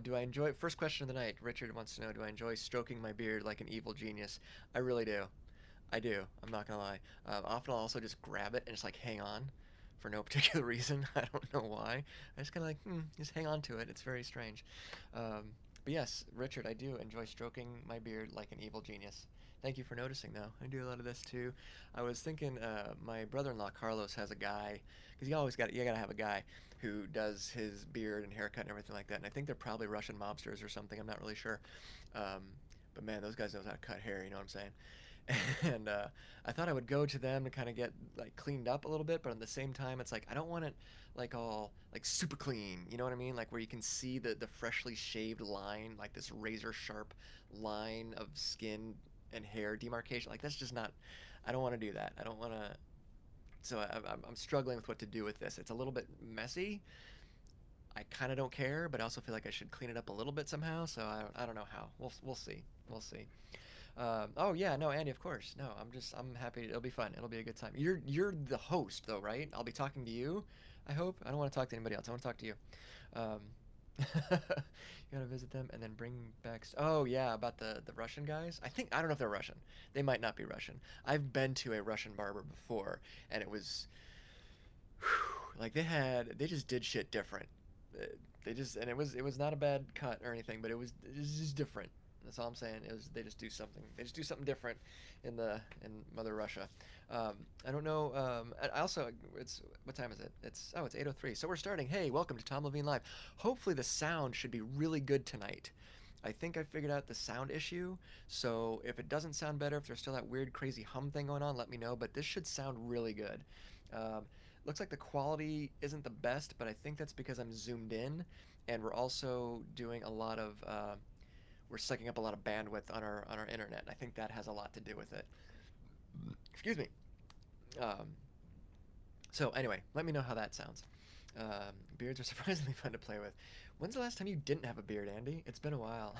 Do I enjoy? First question of the night. Richard wants to know: do I enjoy stroking my beard like an evil genius? I really do. I do. I'm not gonna lie. Often I'll also just grab it and just like hang on for no particular reason. I don't know why. I just kind of like just hang on to it. It's very strange. Um, but yes, Richard, I do enjoy stroking my beard like an evil genius. Thank you for noticing, though. I do a lot of this too. I was thinking, my brother-in-law Carlos has a guy, because you gotta have a guy who does his beard and haircut and everything like that. And I think they're probably Russian mobsters or something. I'm not really sure. Um, but man, those guys knows how to cut hair. You know what I'm saying? And I thought I would go to them to kind of get like cleaned up a little bit, but at the same time, it's like I don't want it like all like super clean. You know what I mean? Like where you can see the freshly shaved line, like this razor sharp line of skin and hair demarcation. Like that's just not. I don't want to do that. I don't want to. So I'm struggling with what to do with this. It's a little bit messy. I kind of don't care, but I also feel like I should clean it up a little bit somehow. So I don't know how. We'll see. We'll see. Oh yeah, no, Andy, of course. No, I'm happy. It'll be fun. It'll be a good time. You're the host though, right? I'll be talking to you. I hope. I don't want to talk to anybody else. I want to talk to you. Um, you gotta visit them and then bring back. Oh yeah, about the Russian guys. I don't know if they're Russian. They might not be Russian. I've been to a Russian barber before, and it was like they just did shit different. Uh, They just and it was not a bad cut or anything, but it was just different. That's all I'm saying. It was they just do something. They just do something different in Mother Russia. I don't know. I also it's what time is it? It's 8:03. So we're starting. Hey, welcome to Tom Leveen Live. Hopefully the sound should be really good tonight. I think I figured out the sound issue. So if it doesn't sound better, if there's still that weird crazy hum thing going on, let me know. But this should sound really good. Um, Looks like the quality isn't the best, but I think that's because I'm zoomed in, and we're also doing a lot of we're sucking up a lot of bandwidth on our internet. I think that has a lot to do with it. Excuse me. Um, so anyway, let me know how that sounds. Beards are surprisingly fun to play with. When's the last time you didn't have a beard, Andy? It's been a while.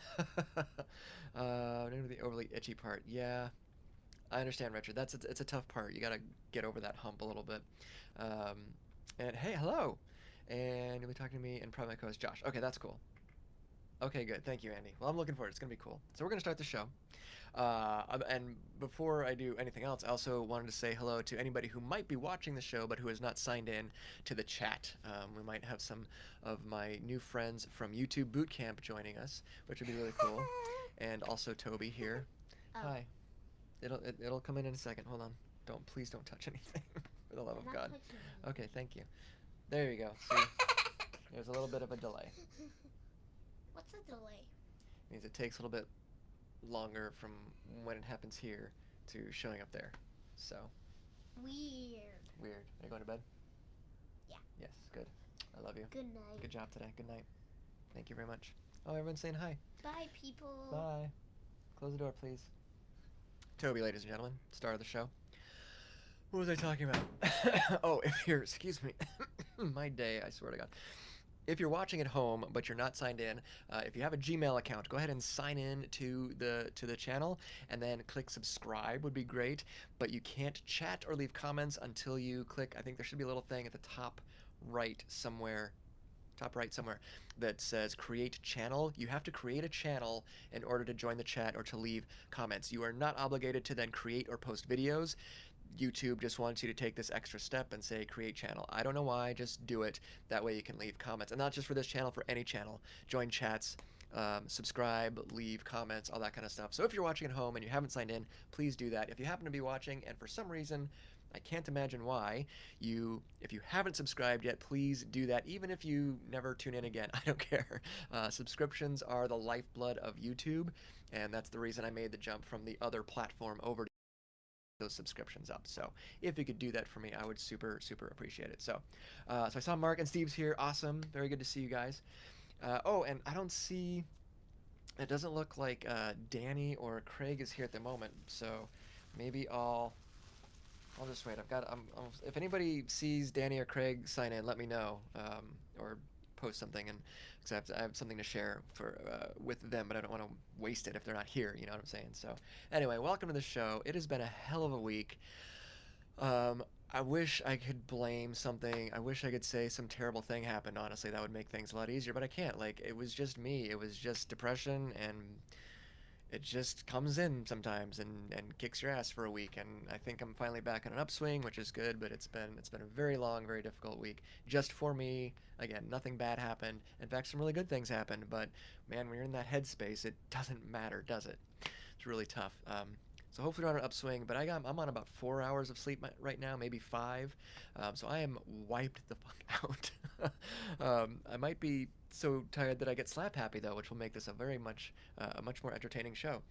Remember the overly itchy part. Yeah, I understand, Richard. It's a tough part. You gotta get over that hump a little bit. Um, and hey, hello. And you'll be talking to me and probably my co-host Josh. Okay, that's cool. Okay, good. Thank you, Andy. Well, I'm looking forward. It's gonna be cool. So we're gonna start the show. And before I do anything else, I also wanted to say hello to anybody who might be watching the show but who has not signed in to the chat. We might have some of my new friends from YouTube Boot Camp joining us, which would be really cool. And also Toby here. Oh, Hi. It'll come in a second. Hold on. Please don't touch anything for the love I'm of not God. touching Okay, thank you. There you go. See, there's a little bit of a delay. anything. What's a delay? It means it takes a little bit longer from when it happens here to showing up there. So Weird. weird. Are you going to bed? Yeah. Yes. Good. I love you. Good night. Good job today. Good night. Thank you very much. Oh, everyone's saying hi. Bye, people. Bye. Close the door, please. Toby, ladies and gentlemen, star of the show. What was I talking about? Oh, if you're, excuse me, my day, I swear to God. If you're watching at home but you're not signed in, if you have a Gmail account, go ahead and sign in to the channel, and then click subscribe would be great. But you can't chat or leave comments until you click. I think there should be a little thing at the right somewhere, top right somewhere, that says create channel. You have to create a channel in order to join the chat or to leave comments. You are not obligated to then create or post videos. YouTube just wants you to take this extra step and say create channel. I don't know why, just do it. That way you can leave comments. And not just for this channel, for any channel. Join chats, subscribe, leave comments, all that kind of stuff. So if you're watching at home and you haven't signed in, please do that. If you happen to be watching and for some reason, I can't imagine why, if you haven't subscribed yet, please do that, even if you never tune in again. I don't care. Subscriptions are the lifeblood of YouTube, and that's the reason I made the jump from the other platform over to those subscriptions up. So if you could do that for me, I would super appreciate it. So I saw Mark and Steve's here. Awesome, very good to see you guys. Oh, and I don't see. It doesn't look like Danny or Craig is here at the moment. So maybe I'll just wait. If anybody sees Danny or Craig sign in, let me know, or post something, and because I have something to share for with them, but I don't want to waste it if they're not here. You know what I'm saying? So anyway, welcome to the show. It has been a hell of a week. Um, I wish I could blame something. I wish I could say some terrible thing happened. Honestly, that would make things a lot easier, but I can't. Like, it was just me. It was just depression, and it just comes in sometimes and kicks your ass for a week. And I think I'm finally back on an upswing, which is good. But it's been a very long, very difficult week just for me. Again, nothing bad happened. In fact, some really good things happened. But man, when you're in that headspace, it doesn't matter, does it? It's really tough. So hopefully we're on an upswing, but I'm on about 4 hours of sleep right now, maybe five. So I am wiped the fuck out. I might be so tired that I get slap happy though, which will make this a much more entertaining show.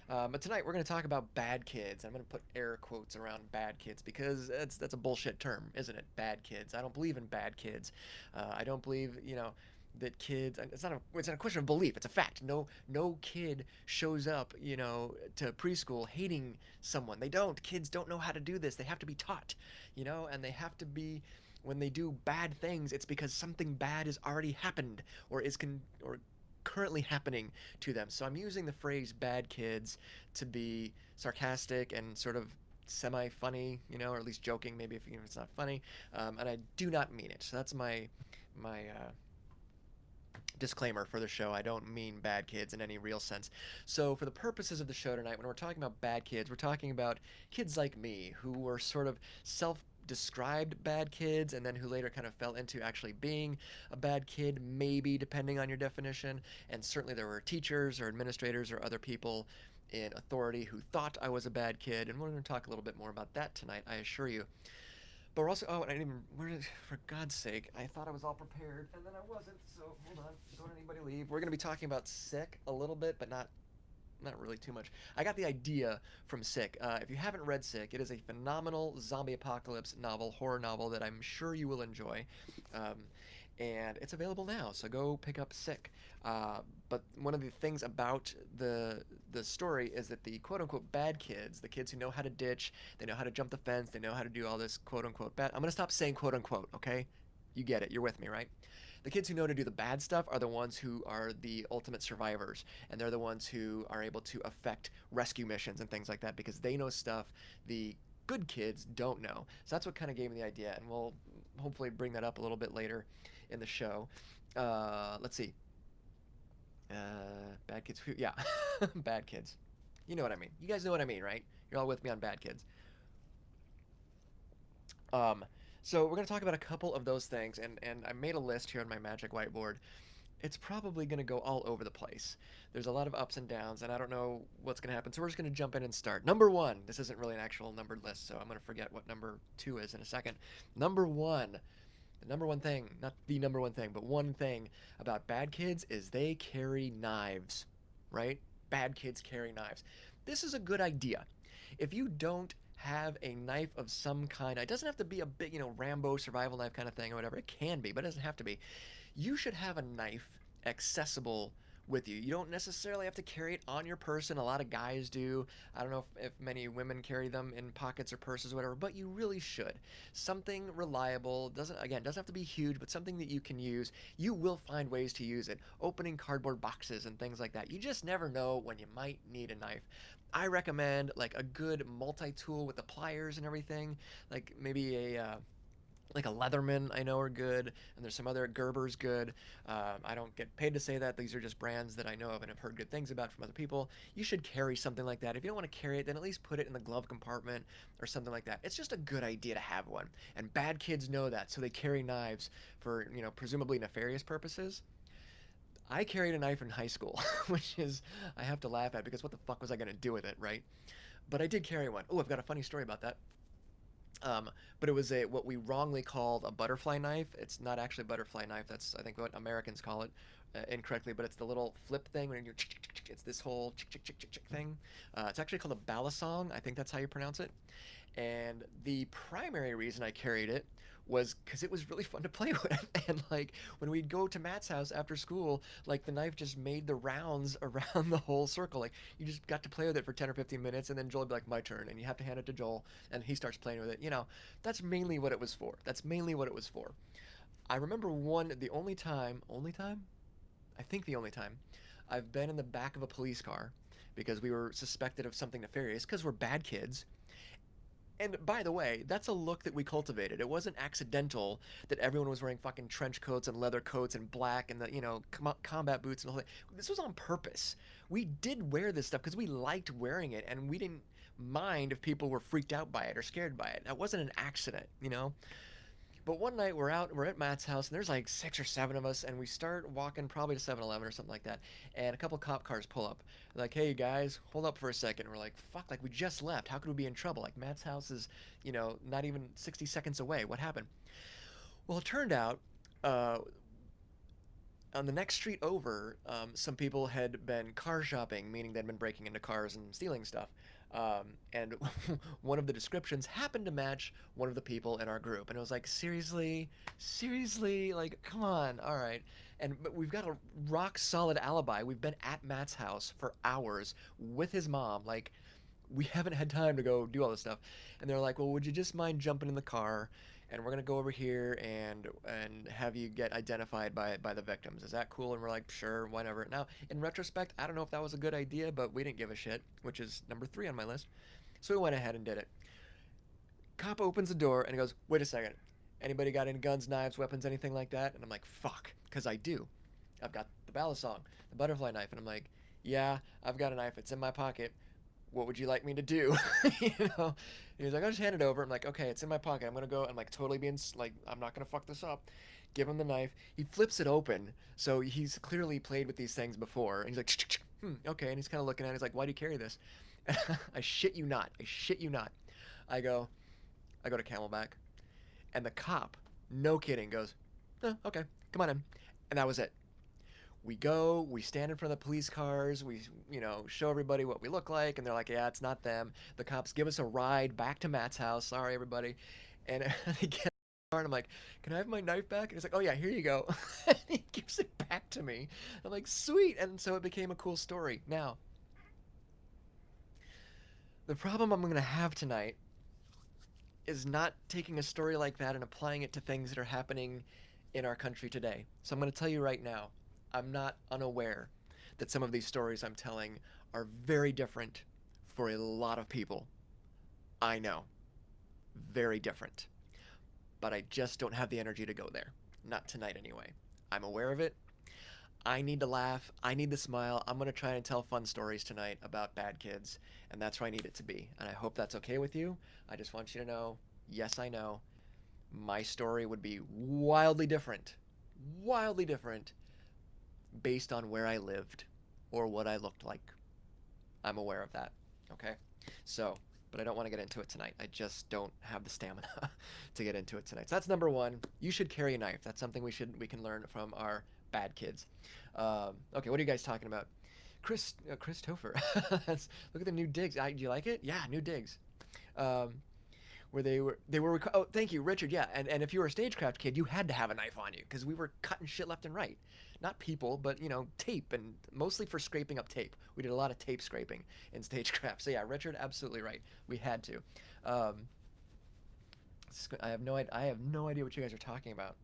But tonight we're going to talk about bad kids. I'm going to put air quotes around bad kids because that's a bullshit term, isn't it? Bad kids. I don't believe in bad kids. I don't believe that kids. It's not a question of belief. It's a fact. No kid shows up to preschool hating someone. They don't. Kids don't know how to do this. They have to be taught, and they have to be. When they do bad things, it's because something bad has already happened or currently happening to them. So I'm using the phrase bad kids to be sarcastic and sort of semi funny, or at least joking, maybe if even if it's not funny. And I do not mean it. So that's my disclaimer for the show. I don't mean bad kids in any real sense. So, for the purposes of the show tonight, when we're talking about bad kids, we're talking about kids like me who were sort of self described bad kids and then who later kind of fell into actually being a bad kid, maybe depending on your definition. And certainly there were teachers or administrators or other people in authority who thought I was a bad kid. And we're going to talk a little bit more about that tonight, I assure you. But we're also, oh, and I didn't even, for God's sake, I thought I was all prepared, and then I wasn't, so hold on, don't anybody leave. We're going to be talking about Sick a little bit, but not really too much. I got the idea from Sick. If you haven't read Sick, it is a phenomenal zombie apocalypse novel, horror novel that I'm sure you will enjoy. Um, and it's available now, so go pick up Sick. But one of the things about the story is that the quote unquote bad kids, the kids who know how to ditch, they know how to jump the fence, they know how to do all this quote unquote bad. I'm gonna stop saying quote unquote, okay? You get it. You're with me, right? The kids who know to do the bad stuff are the ones who are the ultimate survivors, and they're the ones who are able to affect rescue missions and things like that because they know stuff the good kids don't know. So that's what kind of gave me the idea, and we'll hopefully bring that up a little bit later in the show. Let's see. Bad kids. Yeah, bad kids. You know what I mean. You guys know what I mean, right? You're all with me on bad kids. Um, so we're gonna talk about a couple of those things, and I made a list here on my magic whiteboard. It's probably gonna go all over the place. There's a lot of ups and downs, and I don't know what's gonna happen. So we're just gonna jump in and start. Number one. This isn't really an actual numbered list, so I'm gonna forget what number two is in a second. Number one. The number one thing, not the number one thing, but one thing about bad kids is they carry knives, right? Bad kids carry knives. This is a good idea. If you don't have a knife of some kind, it doesn't have to be a big, Rambo survival knife kind of thing or whatever. It can be, but it doesn't have to be. You should have a knife accessible with you. You don't necessarily have to carry it on your person. A lot of guys do. I don't know if many women carry them in pockets or purses or whatever, but you really should. Something reliable, doesn't have to be huge, but something that you can use. You will find ways to use it. Opening cardboard boxes and things like that. You just never know when you might need a knife. I recommend like a good multi-tool with the pliers and everything, like maybe a Leatherman I know are good, and there's some other Gerber's good. I don't get paid to say that. These are just brands that I know of and have heard good things about from other people. You should carry something like that. If you don't want to carry it, then at least put it in the glove compartment or something like that. It's just a good idea to have one. And bad kids know that, so they carry knives for, presumably nefarious purposes. I carried a knife in high school, which is I have to laugh at because what the fuck was I going to do with it, right? But I did carry one. Oh, I've got a funny story about that. But it was what we wrongly called a butterfly knife. It's not actually a butterfly knife. That's I think what Americans call it incorrectly. But it's the little flip thing when you're it's this whole thing. It's actually called a balisong. I think that's how you pronounce it. And the primary reason I carried it was because it was really fun to play with. And like when we'd go to Matt's house after school, like the knife just made the rounds around the whole circle. Like you just got to play with it for 10 or 15 minutes, and then Joel would be like, my turn. And you have to hand it to Joel, and he starts playing with it. That's mainly what it was for. That's mainly what it was for. I remember the only time? I think the only time I've been in the back of a police car because we were suspected of something nefarious because we're bad kids And by the way, that's a look that we cultivated. It wasn't accidental that everyone was wearing fucking trench coats and leather coats and black and the, combat boots and all that. This was on purpose. We did wear this stuff because we liked wearing it and we didn't mind if people were freaked out by it or scared by it. That wasn't an accident. But one night we're at Matt's house, and there's like 6 or 7 of us, and we start walking probably to 7-Eleven or something like that. And a couple cop cars pull up. They're like, hey guys, hold up for a second. And we're like, fuck, like we just left. How could we be in trouble? Like Matt's house is, not even 60 seconds away. What happened? Well, it turned out uh, on the next street over, some people had been car shopping, meaning they'd been breaking into cars and stealing stuff. And one of the descriptions happened to match one of the people in our group, and it was like, seriously, like, come on, all right. But we've got a rock solid alibi. We've been at Matt's house for hours with his mom. Like, we haven't had time to go do all this stuff. And they're like, well, would you just mind jumping in the car and we're gonna go over here and have you get identified by the victims. Is that cool? And we're like, sure, whatever. Now, in retrospect, I don't know if that was a good idea, but we didn't give a shit, which is number 3 on my list. So we went ahead and did it. Cop opens the door and he goes, wait a second. Anybody got any guns, knives, weapons, anything like that? And I'm like, fuck, because I do. I've got the balisong, the butterfly knife, and I'm like, yeah, I've got a knife. It's in my pocket. What would you like me to do? you know? And he's like, I'll just hand it over. I'm like, okay, it's in my pocket. I'm gonna go. I'm like totally being like, I'm not gonna fuck this up. Give him the knife. He flips it open, so he's clearly played with these things before. And he's like, okay. And he's kind of looking at it. He's like, why do you carry this? And I shit you not. I shit you not. I go, I go to Camelback, and the cop, no kidding, goes, oh, okay, come on in. And that was it. We go, we stand in front of the police cars, we, show everybody what we look like, and they're like, yeah, it's not them. The cops give us a ride back to Matt's house. Sorry, everybody. And they get in the car, and I'm like, can I have my knife back? And he's like, oh, yeah, here you go. And he gives it back to me. I'm like, sweet. And so it became a cool story. Now, the problem I'm going to have tonight is not taking a story like that and applying it to things that are happening in our country today. So I'm going to tell you right now, I'm not unaware that some of these stories I'm telling are very different for a lot of people. I know. Very different. But I just don't have the energy to go there. Not tonight, anyway. I'm aware of it. I need to laugh. I need to smile. I'm going to try and tell fun stories tonight about bad kids, and that's where I need it to be. And I hope that's okay with you. I just want you to know, yes, I know, my story would be wildly different based on where I lived or what I looked like. I'm aware of that. Okay? So, but I don't want to get into it tonight. I just don't have the stamina to get into it tonight. So that's number 1. You should carry a knife. That's something we can learn from our bad kids. Okay, what are you guys talking about? Christopher. Look at the new digs. Do you like it? Yeah, new digs. Um, where they were oh, thank you, Richard. Yeah, and if you were a stagecraft kid, you had to have a knife on you because we were cutting shit left and right. Not people, but tape, and mostly for scraping up tape. We did a lot of tape scraping in stagecraft. So yeah, Richard, absolutely right. We had to. Um, I have no idea what you guys are talking about.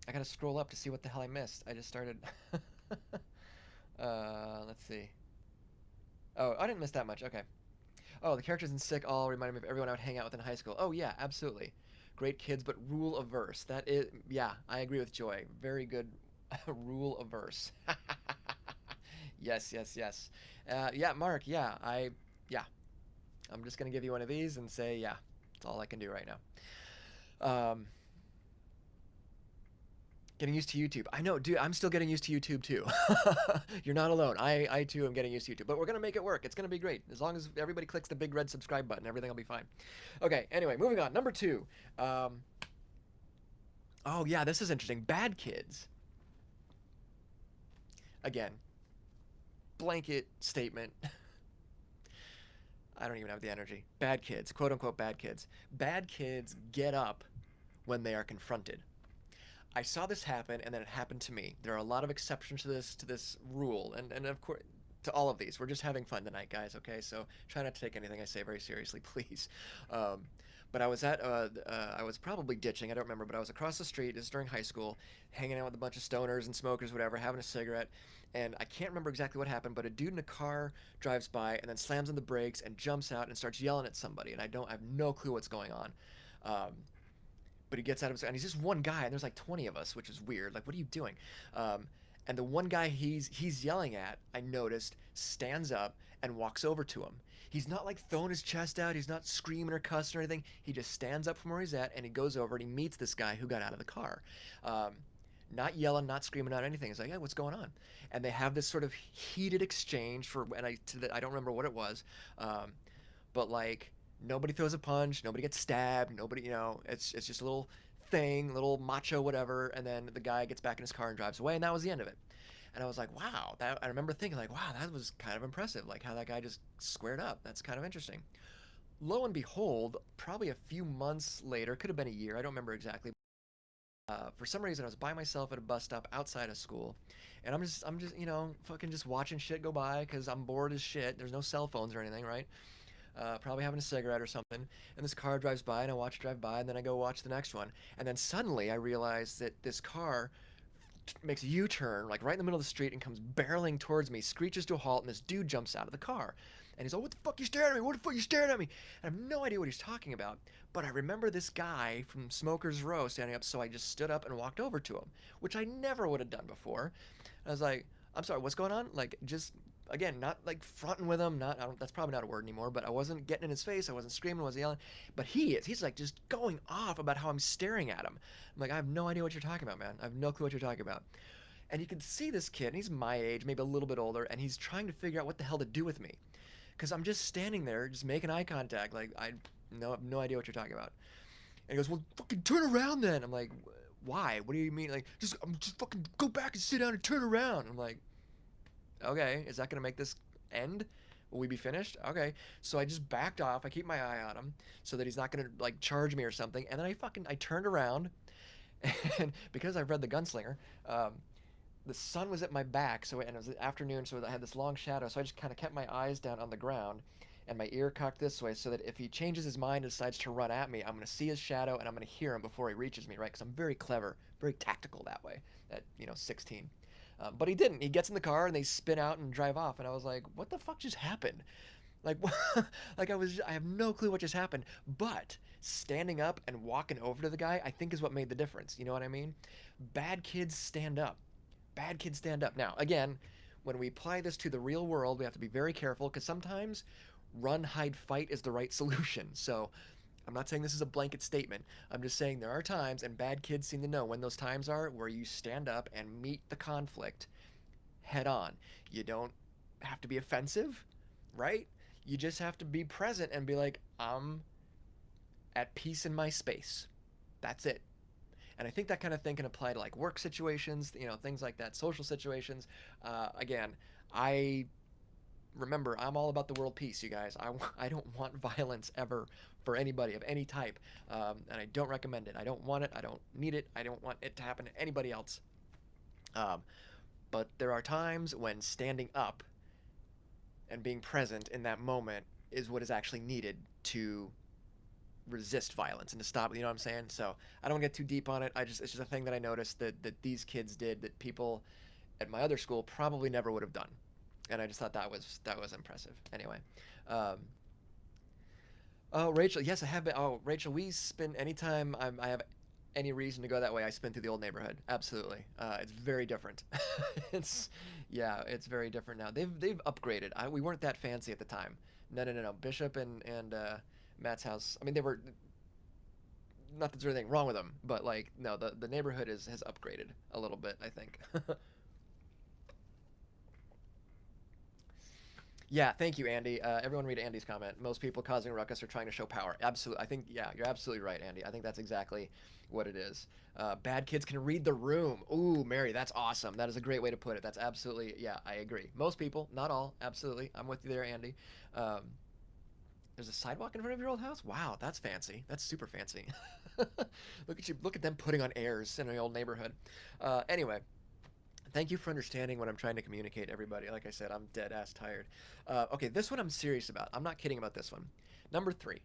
I gotta scroll up to see what the hell I missed. I just started. Let's see. Oh, I didn't miss that much. Okay. Oh, the characters in Sick all reminded me of everyone I would hang out with in high school. Oh yeah, absolutely. Great kids, but rule averse. That is, yeah, I agree with Joy. Very good rule averse. Yes, yes, yes. Yeah, Mark, yeah. I'm just gonna give you one of these and say, yeah, that's all I can do right now. Getting used to YouTube. I know, dude, I'm still getting used to YouTube too. You're not alone. I too am getting used to YouTube. But we're going to make it work. It's going to be great. As long as everybody clicks the big red subscribe button, everything will be fine. Okay, anyway, moving on. Number 2. Oh, yeah, this is interesting. Bad kids. Again, blanket statement. I don't even have the energy. Bad kids, quote unquote bad kids. Bad kids get up when they are confronted. I saw this happen, and then it happened to me. There are a lot of exceptions to this rule, and of course to all of these. We're just having fun tonight, guys. Okay, so try not to take anything I say very seriously, please. Um, But I was probably ditching. I don't remember, but I was across the street. This is during high school, hanging out with a bunch of stoners and smokers, whatever, having a cigarette. And I can't remember exactly what happened, but a dude in a car drives by and then slams on the brakes and jumps out and starts yelling at somebody. And I have no clue what's going on. Um, but he gets out of his, and he's just one guy, and there's like 20 of us, which is weird. Like, what are you doing? And the one guy he's yelling at, I noticed, stands up and walks over to him. He's not like throwing his chest out. He's not screaming or cussing or anything. He just stands up from where he's at and he goes over and he meets this guy who got out of the car. Um, not yelling, not screaming out anything. He's like, "Hey, what's going on?" And they have this sort of heated exchange for, and I don't remember what it was, um, but like nobody throws a punch, nobody gets stabbed, nobody, it's just a little thing, little macho whatever, and then the guy gets back in his car and drives away, and that was the end of it. And I was like, wow, that I remember thinking like, wow, that was kind of impressive, like how that guy just squared up. That's kind of interesting. Lo and behold, probably a few months later, could have been a year, I don't remember exactly. For some reason, I was by myself at a bus stop outside of school, and I'm just, fucking just watching shit go by because I'm bored as shit. There's no cell phones or anything, right? Probably having a cigarette or something, and this car drives by, and I watch it drive by, and then I go watch the next one, and then suddenly I realize that this car makes a U-turn, like right in the middle of the street, and comes barreling towards me, screeches to a halt, and this dude jumps out of the car. And he's like, "What the fuck you staring at me? What the fuck you staring at me?" And I have no idea what he's talking about. But I remember this guy from Smoker's Row standing up, so I just stood up and walked over to him, which I never would have done before. And I was like, "I'm sorry, what's going on?" Like, just again, not like fronting with him. Not I don't, that's probably not a word anymore. But I wasn't getting in his face. I wasn't screaming. I wasn't yelling. But he is. He's like just going off about how I'm staring at him. I'm like, I have no idea what you're talking about, man. I have no clue what you're talking about. And you can see this kid, and he's my age, maybe a little bit older, and he's trying to figure out what the hell to do with me. Because I'm just standing there, just making eye contact, like, I have no idea what you're talking about. And he goes, "Well, fucking turn around then." I'm like, "Why? What do you mean? Like, just fucking go back and sit down and turn around." I'm like, "Okay, is that going to make this end? Will we be finished?" Okay. So I just backed off. I keep my eye on him so that he's not going to, like, charge me or something. And then I turned around, and because I've read The Gunslinger, um, the sun was at my back, and it was the afternoon, so I had this long shadow. So I just kind of kept my eyes down on the ground, and my ear cocked this way, so that if he changes his mind and decides to run at me, I'm going to see his shadow and I'm going to hear him before he reaches me, right? Because I'm very clever, very tactical that way. At 16. But he didn't. He gets in the car and they spin out and drive off, and I was like, "What the fuck just happened?" Like, like I have no clue what just happened. But standing up and walking over to the guy, I think is what made the difference. You know what I mean? Bad kids stand up. Bad kids stand up. Now, again, when we apply this to the real world, we have to be very careful because sometimes run, hide, fight is the right solution. So I'm not saying this is a blanket statement. I'm just saying there are times, and bad kids seem to know when those times are, where you stand up and meet the conflict head on. You don't have to be offensive, right? You just have to be present and be like, "I'm at peace in my space." That's it. And I think that kind of thing can apply to like work situations, things like that, social situations. Again, I remember I'm all about the world peace, you guys. I don't want violence ever for anybody of any type, and I don't recommend it. I don't want it. I don't need it. I don't want it to happen to anybody else. Um, but there are times when standing up and being present in that moment is what is actually needed to resist violence and to stop. You know what I'm saying? So I don't get too deep on it. It's just a thing that I noticed that these kids did that people at my other school probably never would have done, and I just thought that was impressive. Anyway, um, oh Rachel, yes I have been. Oh Rachel, we spend anytime I have any reason to go that way, I spin through the old neighborhood. Absolutely, it's very different. it's yeah, it's very different now. They've upgraded. We weren't that fancy at the time. No, no, no, no. Bishop and Matt's house. I mean, they were not that there's anything wrong with them, but like no, the neighborhood has upgraded a little bit, I think. Yeah, thank you, Andy. Everyone read Andy's comment. Most people causing a ruckus are trying to show power. Absolutely, I think yeah, you're absolutely right, Andy. I think that's exactly what it is. Bad kids can read the room. Ooh, Mary, that's awesome. That is a great way to put it. That's absolutely yeah, I agree. Most people, not all. Absolutely, I'm with you there, Andy. Um, there's a sidewalk in front of your old house. Wow, that's fancy. That's super fancy. Look at you. Look at them putting on airs in the old neighborhood. Anyway, thank you for understanding what I'm trying to communicate, everybody. Like I said, I'm dead ass tired. Okay, this one I'm serious about. I'm not kidding about this one. Number three,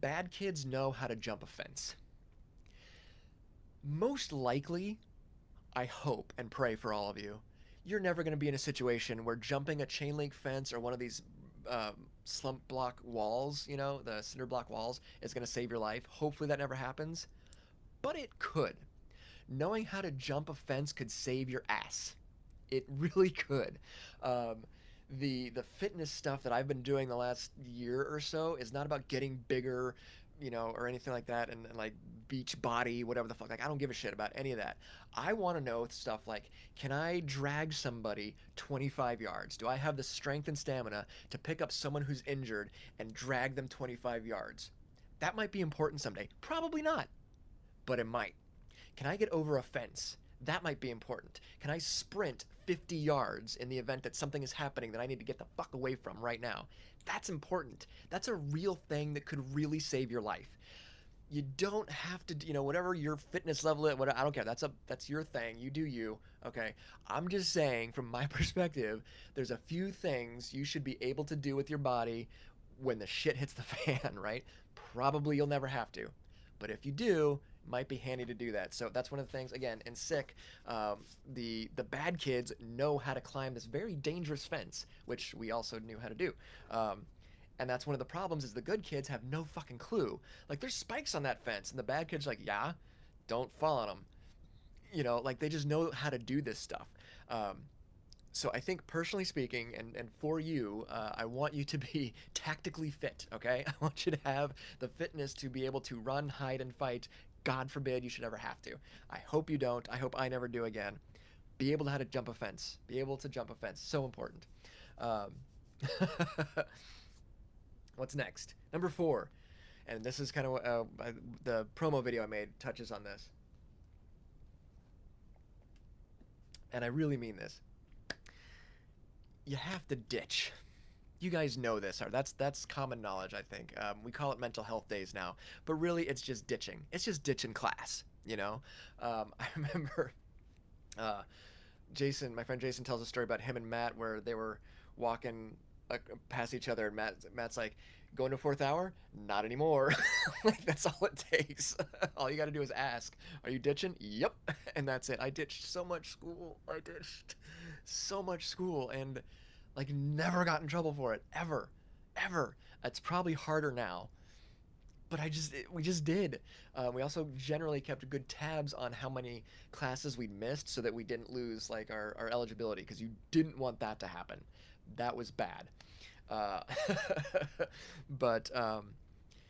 Bad kids know how to jump a fence. Most likely, I hope and pray for all of you, you're never going to be in a situation where jumping a chain link fence or one of these slump block walls, the cinder block walls, is going to save your life. Hopefully that never happens, but it could. Knowing how to jump a fence could save your ass. It really could. Um, the fitness stuff that I've been doing the last year or so is not about getting bigger, or anything like that, and like beach body, whatever the fuck. Like I don't give a shit about any of that. I want to know stuff like, can I drag somebody 25 yards? Do I have the strength and stamina to pick up someone who's injured and drag them 25 yards? That might be important someday. Probably not, but it might. Can I get over a fence? That might be important. Can I sprint 50 yards in the event that something is happening that I need to get the fuck away from right now? That's important. That's a real thing that could really save your life. You don't have to, whatever your fitness level is, whatever, I don't care. That's your thing. You do you. Okay. I'm just saying, from my perspective, there's a few things you should be able to do with your body when the shit hits the fan, right? Probably you'll never have to. But if you do, it might be handy to do that. So that's one of the things. Again, in sick, the bad kids know how to climb this very dangerous fence, which we also knew how to do. And that's one of the problems is the good kids have no fucking clue. Like there's spikes on that fence, and the bad kids are like, yeah, don't fall on them. Like they just know how to do this stuff. Um, so I think personally speaking, and for you, I want you to be tactically fit. Okay, I want you to have the fitness to be able to run, hide, and fight. God forbid you should ever have to. I hope you don't. I hope I never do again. Be able to how to jump a fence. Be able to jump a fence. So important. Um, What's next? Number 4, and this is kind of the promo video I made touches on this, and I really mean this. You have to ditch. You guys know this. That's common knowledge, I think. We call it mental health days now, but really it's just ditching. It's just ditching class. I remember Jason, my friend Jason, tells a story about him and Matt where they were walking past each other, and Matt's like, going to 4th hour? Not anymore. Like that's all it takes. All you got to do is ask, are you ditching? Yep. And that's it. I ditched so much school. I ditched so much school and like never got in trouble for it ever, ever. It's probably harder now, but we just did. We also generally kept good tabs on how many classes we missed so that we didn't lose like our eligibility, because you didn't want that to happen. That was bad. Uh, but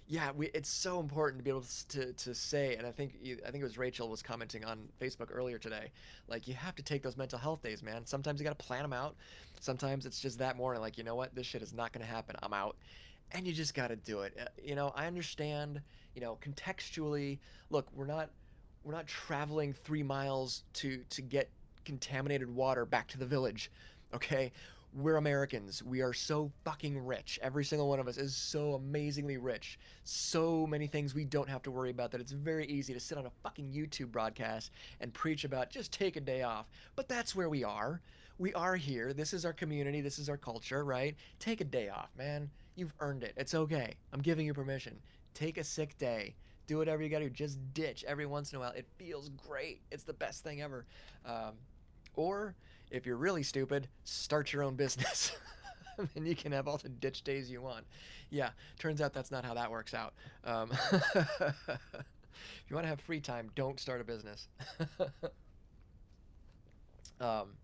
yeah, it's so important to be able to say, and I think it was Rachel was commenting on Facebook earlier today. Like you have to take those mental health days, man. Sometimes you got to plan them out. Sometimes it's just that morning, like, you know what, this shit is not going to happen. I'm out, and you just got to do it. I understand. Contextually, look, we're not traveling 3 miles to get contaminated water back to the village, okay? We're Americans. We are so fucking rich. Every single one of us is so amazingly rich. So many things we don't have to worry about that it's very easy to sit on a fucking YouTube broadcast and preach about just take a day off. But that's where we are. We are here. This is our community. This is our culture, right? Take a day off, man. You've earned it. It's okay. I'm giving you permission. Take a sick day. Do whatever you gotta do. Just ditch every once in a while. It feels great. It's the best thing ever. Or if you're really stupid, start your own business. And you can have all the ditch days you want. Yeah, turns out that's not how that works out. If you want to have free time, don't start a business. um,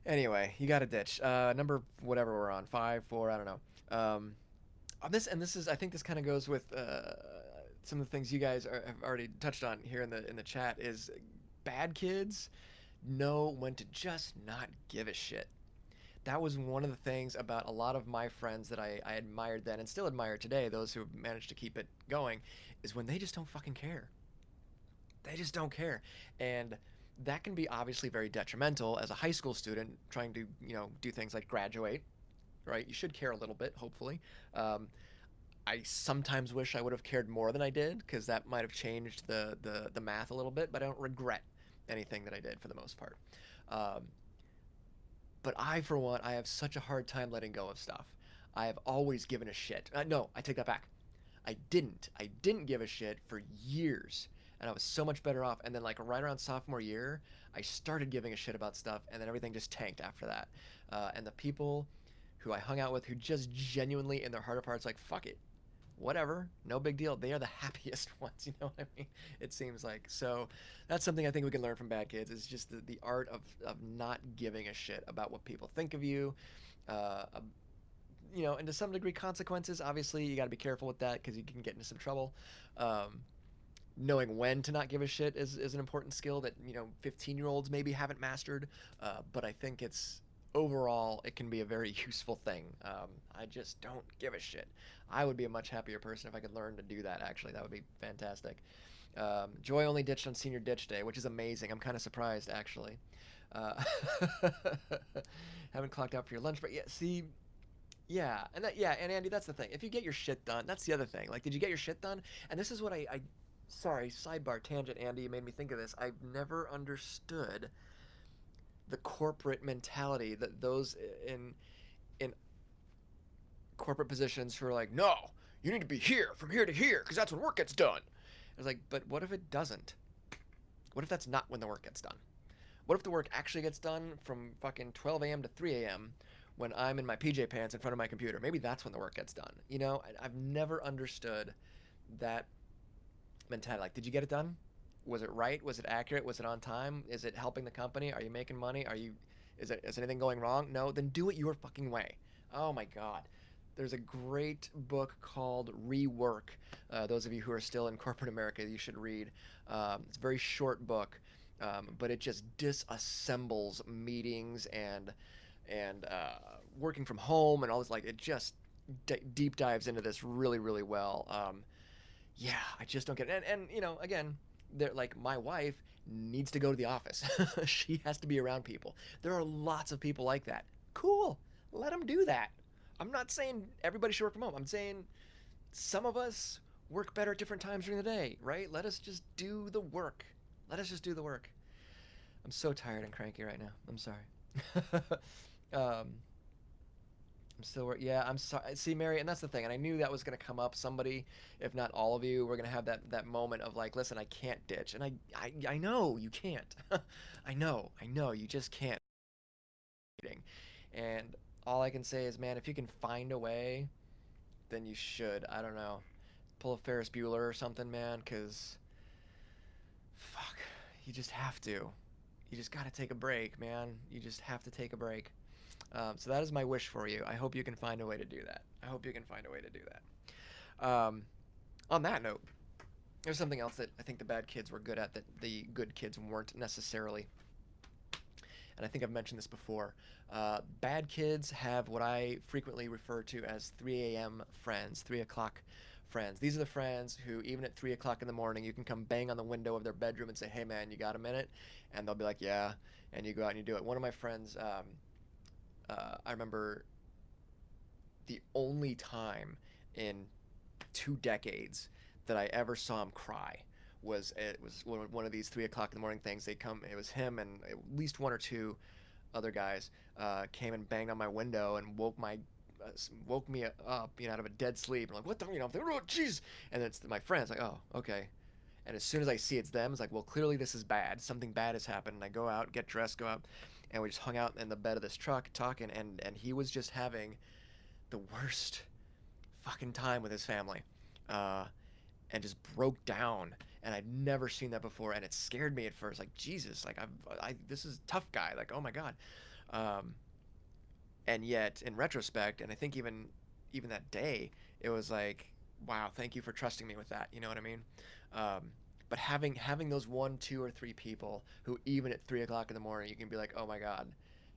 anyway, you got to ditch. Number whatever we're on, 5, 4, I don't know. On this is, I think this kind of goes with some of the things you guys have already touched on here in the chat. Is bad kids know when to just not give a shit. That was one of the things about a lot of my friends that I admired then and still admire today, those who have managed to keep it going, is when they just don't fucking care. They just don't care. And that can be obviously very detrimental as a high school student trying to, do things like graduate, right? You should care a little bit, hopefully. I sometimes wish I would have cared more than I did, because that might have changed the math a little bit, but I don't regret anything that I did for the most part. But for one, I have such a hard time letting go of stuff. I have always given a shit. No, I take that back. I didn't give a shit for years, and I was so much better off. And then like right around sophomore year, I started giving a shit about stuff, and then everything just tanked after that. And the people who I hung out with, who just genuinely in their heart of hearts like fuck it, whatever, no big deal. They are the happiest ones, you know what I mean? It seems like. So that's something I think we can learn from bad kids is just the art of not giving a shit about what people think of you. Uh, and to some degree, consequences. Obviously, you got to be careful with that because you can get into some trouble. Um, Knowing when to not give a shit is an important skill that 15-year-olds maybe haven't mastered. But I think it's overall it can be a very useful thing. I just don't give a shit. I would be a much happier person if I could learn to do that. Actually, that would be fantastic. Joy only ditched on senior ditch day, which is amazing. I'm kind of surprised actually. Uh, haven't clocked out for your lunch, but yeah, see, and Andy, that's the thing. If you get your shit done, that's the other thing. Like, did you get your shit done? And this is what I sorry, sidebar tangent, Andy, you made me think of this. I've never understood the corporate mentality that those in corporate positions who are like, no, you need to be here from here to here because that's when work gets done. I was like, but what if it doesn't? What if that's not when the work gets done? What if the work actually gets done from fucking 12 a.m. to 3 a.m. when I'm in my PJ pants in front of my computer? Maybe that's when the work gets done. I've never understood that mentality. Like, did you get it done? Was it right? Was it accurate? Was it on time? Is it helping the company? Are you making money? Is anything going wrong? No, then do it your fucking way. Oh my god. There's a great book called Rework. Those of you who are still in corporate America, you should read. It's a very short book, but it just disassembles meetings and working from home and all this. Like it just deep dives into this really really well. Yeah, I just don't get it. And again, they're like my wife needs to go to the office. She has to be around people. There are lots of people like that. Cool. Let them do that. I'm not saying everybody should work from home. I'm saying some of us work better at different times during the day, right? Let us just do the work. Let us just do the work. I'm so tired and cranky right now. I'm sorry. um, I'm still, yeah, I'm sorry. See, Mary, and that's the thing. And I knew that was going to come up. Somebody, if not all of you, were going to have that moment of like, listen, I can't ditch. And I know you can't. I know, you just can't. And all I can say is, man, if you can find a way, then you should. I don't know. Pull a Ferris Bueller or something, man, because fuck, you just have to. You just got to take a break, man. You just have to take a break. So that is my wish for you. I hope you can find a way to do that. I hope you can find a way to do that. On that note, there's something else that I think the bad kids were good at that the good kids weren't necessarily. And I think I've mentioned this before. Bad kids have what I frequently refer to as 3 a.m. friends, 3 o'clock friends. These are the friends who, even at 3 o'clock in the morning, you can come bang on the window of their bedroom and say, hey man, you got a minute? And they'll be like, yeah. And you go out and you do it. One of my friends, I remember the only time in 2 decades that I ever saw him cry was it was one of these 3 o'clock in the morning things. They come. It was him and at least one or two other guys came and banged on my window and woke me up, out of a dead sleep. I'm like, what the, I'm like, oh, jeez. And it's my friends like, oh, okay. And as soon as I see it's them, it's like, well, clearly this is bad. Something bad has happened. And I go out, get dressed, go out, and we just hung out in the bed of this truck talking. And he was just having the worst fucking time with his family, uh, and just broke down. And I'd never seen that before, and it scared me at first. Like Jesus, like this is a tough guy. Like oh my god, um, and yet in retrospect, and I think even that day, it was like, wow, thank you for trusting me with that. You know what I mean? Um, but having those one, two, or three people who even at 3 o'clock in the morning you can be like, oh my god,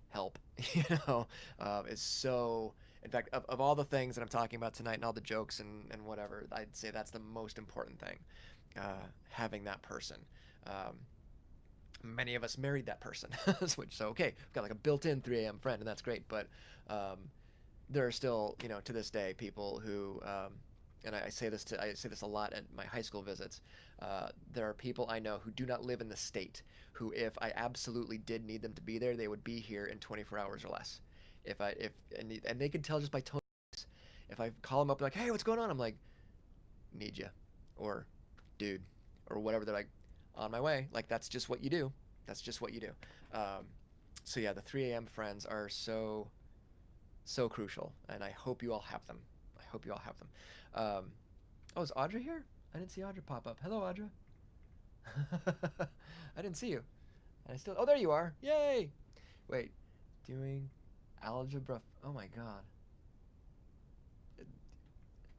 help, is so. In fact, of all the things that I'm talking about tonight and all the jokes and whatever, I'd say that's the most important thing. Having that person. Um, Many of us married that person, which so okay, we've got like a built-in 3 a.m. friend, and that's great. But um, there are still, to this day, people who, and I say this a lot at my high school visits. There are people I know who do not live in the state, who, if I absolutely did need them to be there, they would be here in 24 hours or less. If and they could tell just by tone. If I call them up like, hey, what's going on? I'm like, need you, or dude, or whatever. They're like, on my way. Like that's just what you do. That's just what you do. Um, so yeah, the 3 a.m. friends are so crucial, and I hope you all have them. I hope you all have them. Oh, is Audra here? I didn't see Audra pop up. Hello, Audra. I didn't see you. And I still. Oh, there you are. Yay! Wait, doing algebra. Oh my god.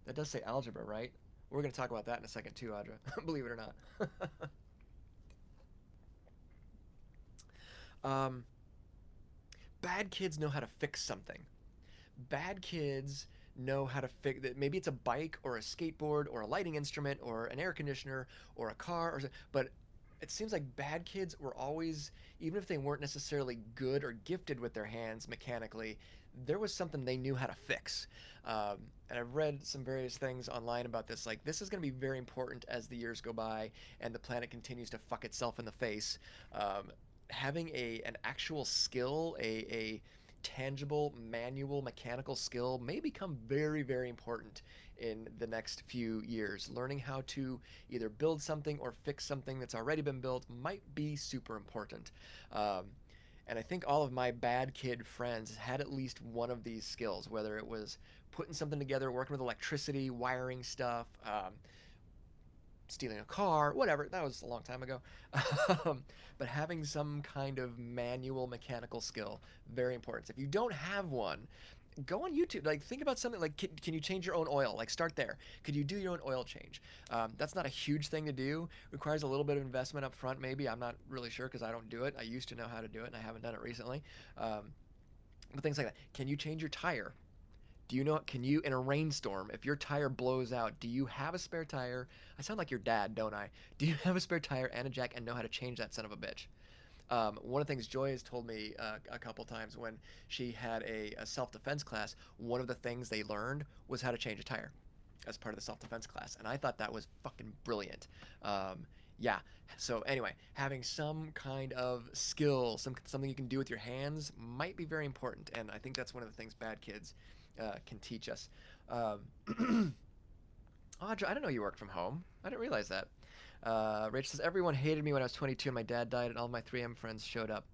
That does say algebra, right? We're going to talk about that in a second too, Audra. Believe it or not. um, bad kids know how to fix something. Bad kids know how to fix it. Maybe it's a bike or a skateboard or a lighting instrument or an air conditioner or a car, but it seems like bad kids were always, even if they weren't necessarily good or gifted with their hands mechanically, there was something they knew how to fix. And I've read some various things online about this. Like, this is going to be very important as the years go by and the planet continues to fuck itself in the face. Having an actual skill, a tangible manual mechanical skill may become very important in the next few years. Learning how to either build something or fix something that's already been built might be super important. um, and I think all of my bad kid friends had at least one of these skills, whether it was putting something together, working with electricity, wiring stuff, stealing a car, whatever. That was a long time ago. But having some kind of manual mechanical skill, very important. So if you don't have one, go on YouTube. Like, think about something like, can you change your own oil? Like, start there. Could you do your own oil change? That's not a huge thing to do. Requires a little bit of investment up front, maybe. I'm not really sure because I don't do it. I used to know how to do it, and I haven't done it recently. But things like that. Can you change your tire? Do you know, can you, in a rainstorm, if your tire blows out, do you have a spare tire? I sound like your dad, don't I? Do you have a spare tire and a jack and know how to change that son of a bitch? One of the things Joy has told me a couple times when she had a self-defense class, one of the things they learned was how to change a tire as part of the self-defense class. And I thought that was fucking brilliant. Yeah. So anyway, having some kind of skill, something you can do with your hands might be very important. And I think that's one of the things bad kids can teach us. Audra, I didn't know you worked from home. I didn't realize that. Rach says, everyone hated me when I was 22 and my dad died and all my 3M friends showed up.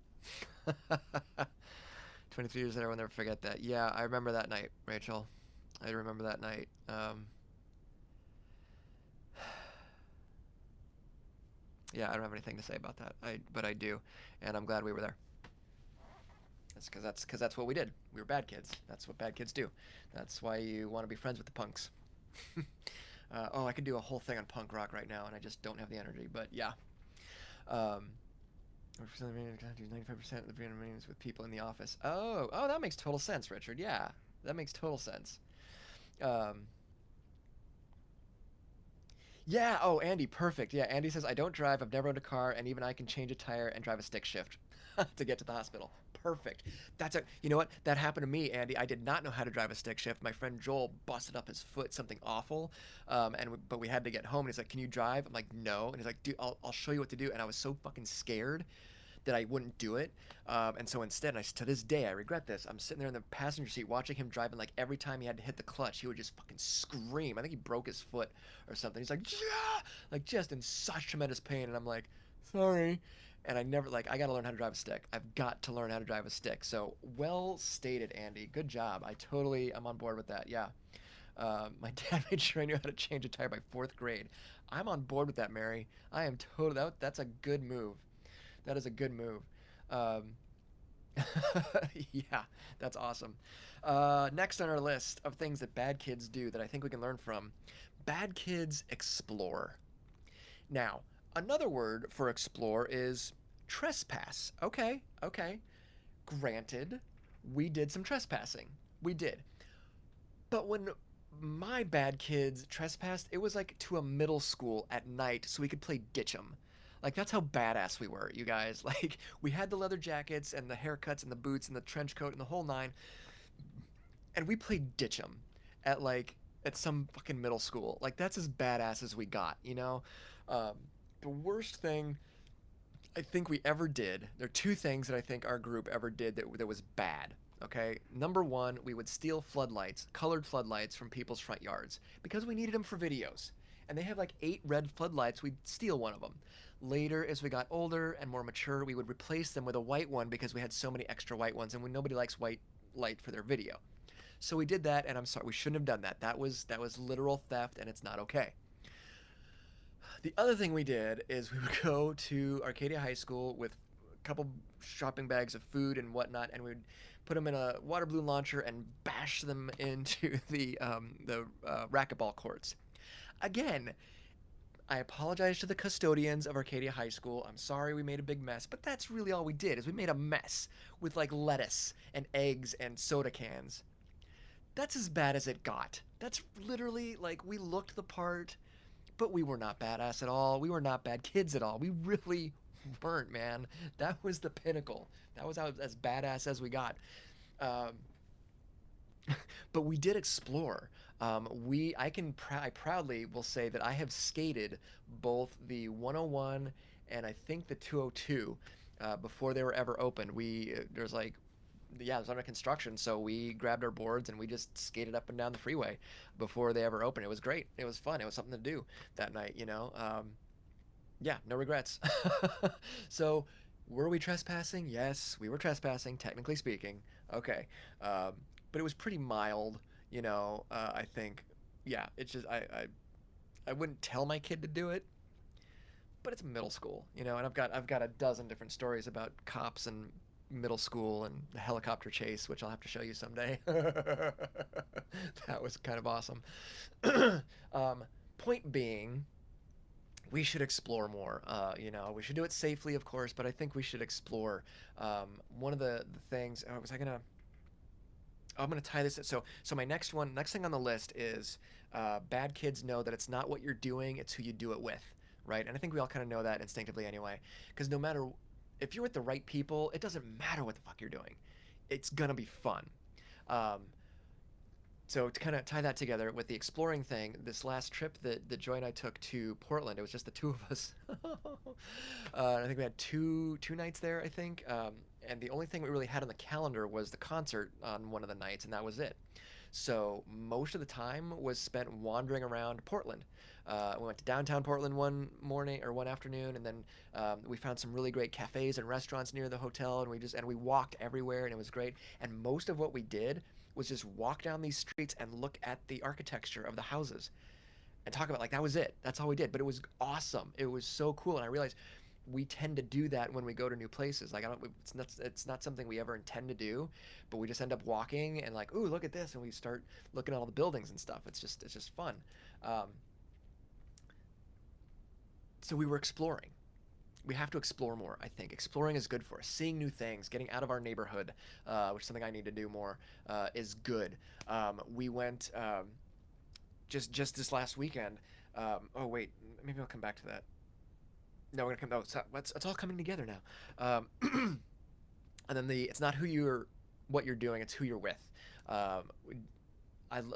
23 years later, I'll never forget that. Yeah, I remember that night, Rachel. I remember that night. Yeah, I don't have anything to say about that. But I do, and I'm glad we were there. That's what we did. We were bad kids. That's what bad kids do. That's why you want to be friends with the punks. Oh, I could do a whole thing on punk rock right now, and I just don't have the energy. But yeah. 95% of the meetings with people in the office. Oh, that makes total sense, Richard. Yeah, that makes total sense. Um, yeah. Oh, Andy, perfect. Yeah, Andy says I don't drive. I've never owned a car, and even I can change a tire and drive a stick shift to get to the hospital. Perfect. You know what? That happened to me, Andy. I did not know how to drive a stick shift. My friend Joel busted up his foot, something awful. But we had to get home, and he's like, "Can you drive?" I'm like, "No," and he's like, "Dude, I'll show you what to do." And I was so fucking scared that I wouldn't do it. And so instead, to this day, I regret this. I'm sitting there in the passenger seat watching him drive, and like every time he had to hit the clutch, he would just fucking scream. I think he broke his foot or something. He's like, yeah! Like just in such tremendous pain. And I'm like, sorry. And I never, like, I got to learn how to drive a stick. I've got to learn how to drive a stick. So well stated, Andy. Good job. I'm on board with that. Yeah. My dad made sure I knew how to change a tire by fourth grade. I'm on board with that, Mary. I am totally, that's a good move. That is a good move. Um, yeah, that's awesome. Next on our list of things that bad kids do that I think we can learn from, bad kids explore. Now, another word for explore is trespass. Okay. Granted, we did some trespassing. We did. But when my bad kids trespassed, it was like to a middle school at night so we could play ditch 'em. Like that's how badass we were, you guys. Like we had the leather jackets and the haircuts and the boots and the trench coat and the whole nine, and we played ditch 'em at some fucking middle school. Like that's as badass as we got, you know. Um, the worst thing I think we ever did. There are two things that I think our group ever did that was bad. Okay, number one, we would steal floodlights, colored floodlights from people's front yards because we needed them for videos. and they have like 8 red floodlights. We'd steal one of them. Later, as we got older and more mature, we would replace them with a white one because we had so many extra white ones, and nobody likes white light for their video. So we did that, and I'm sorry, we shouldn't have done that. That was literal theft, and it's not okay. The other thing we did is we would go to Arcadia High School with a couple shopping bags of food and whatnot, and we'd put them in a water balloon launcher and bash them into the racquetball courts. Again, I apologize to the custodians of Arcadia High School. I'm sorry we made a big mess, but that's really all we did is we made a mess with like lettuce and eggs and soda cans. That's as bad as it got. That's literally like we looked the part, but we were not badass at all. We were not bad kids at all. We really weren't, man. That was the pinnacle. That was as badass as we got. Um, but we did explore. I proudly will say that I have skated both the 101 and I think the 202 before they were ever opened. There's like yeah, it was under construction, so we grabbed our boards and we just skated up and down the freeway before they ever opened. It was great. It was fun. It was something to do that night, you know. Yeah, no regrets. So, were we trespassing? Yes, we were trespassing, technically speaking. Okay, um, but it was pretty mild, you know. I think, yeah, it's just I wouldn't tell my kid to do it, but it's middle school, you know, and I've got a dozen different stories about cops and middle school and the helicopter chase, which I'll have to show you someday. That was kind of awesome. um, Point being, we should explore more. You know, we should do it safely, of course, but I think we should explore. One of the things, was I gonna? Oh, I'm gonna tie this. So my next thing on the list is bad kids know that it's not what you're doing, it's who you do it with, right? And I think we all kind of know that instinctively anyway, because no matter if you're with the right people, it doesn't matter what the fuck you're doing. It's gonna be fun. Um, so to kind of tie that together with the exploring thing, this last trip that Joy and I took to Portland, it was just the two of us. I think we had two nights there, I think. And the only thing we really had on the calendar was the concert on one of the nights, and that was it. So most of the time was spent wandering around Portland. We went to downtown Portland one morning or one afternoon, and then we found some really great cafes and restaurants near the hotel, and we walked everywhere, and it was great. And most of what we did was just walk down these streets and look at the architecture of the houses and talk about like that was it. That's all we did, but it was awesome. It was so cool, and I realized we tend to do that when we go to new places. Like I don't, it's not something we ever intend to do, but we just end up walking and like, ooh, look at this, and we start looking at all the buildings and stuff. It's just fun. Um, so we were exploring. We have to explore more. I think exploring is good for us. Seeing new things, getting out of our neighborhood, which is something I need to do more, is good. We went just this last weekend. Oh wait, maybe I'll come back to that. No, we're gonna come. No, it's all coming together now. And then it's not what you're doing, it's who you're with. Um,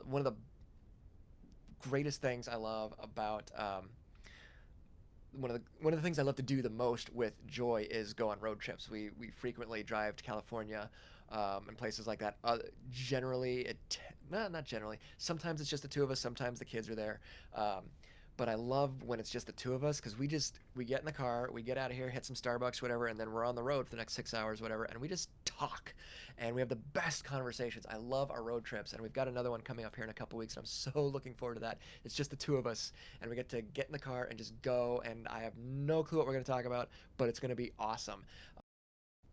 One of the greatest things I love about one of the things I love to do the most with Joy is go on road trips. We frequently drive to California and places like that. Not generally. Sometimes it's just the two of us. Sometimes the kids are there. Um, but I love when it's just the two of us because we get in the car, we get out of here, hit some Starbucks, whatever, and then we're on the road for the next 6 hours, whatever, and we just talk, and we have the best conversations. I love our road trips, and we've got another one coming up here in a couple weeks, and I'm so looking forward to that. It's just the two of us, and we get in the car and just go, and I have no clue what we're going to talk about, but it's going to be awesome.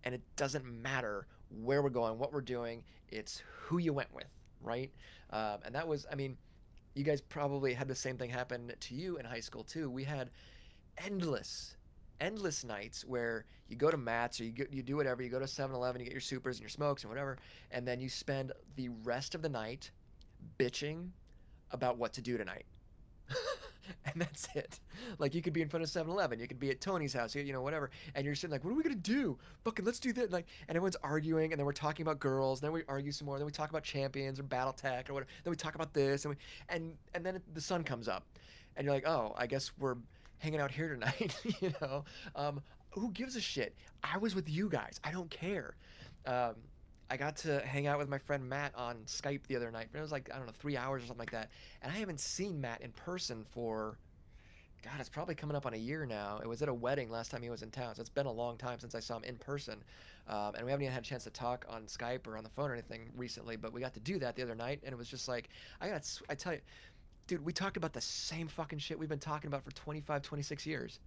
And it doesn't matter where we're going, what we're doing, it's who you went with, right? And that was, I mean, you guys probably had the same thing happen to you in high school too. We had endless, endless nights where you go to Matt's or you do whatever. You go to 7-Eleven, you get your supers and your smokes and whatever, and then you spend the rest of the night bitching about what to do tonight. And that's it. Like you could be in front of 7-Eleven, you could be at Tony's house, whatever, and you're sitting like, what are we gonna do? Fucking let's do that. Like, and everyone's arguing, and then we're talking about girls, and then we argue some more, then we talk about champions or BattleTech or whatever, then we talk about this, and then the sun comes up, and you're like, oh, I guess we're hanging out here tonight, who gives a shit? I was with you guys. I don't care. Um, I got to hang out with my friend Matt on Skype the other night. It was like, I don't know, 3 hours or something like that. And I haven't seen Matt in person for, God, it's probably coming up on a year now. It was at a wedding last time he was in town, so it's been a long time since I saw him in person. And we haven't even had a chance to talk on Skype or on the phone or anything recently, but we got to do that the other night, and it was just like, I tell you, dude, we talked about the same fucking shit we've been talking about for 25, 26 years.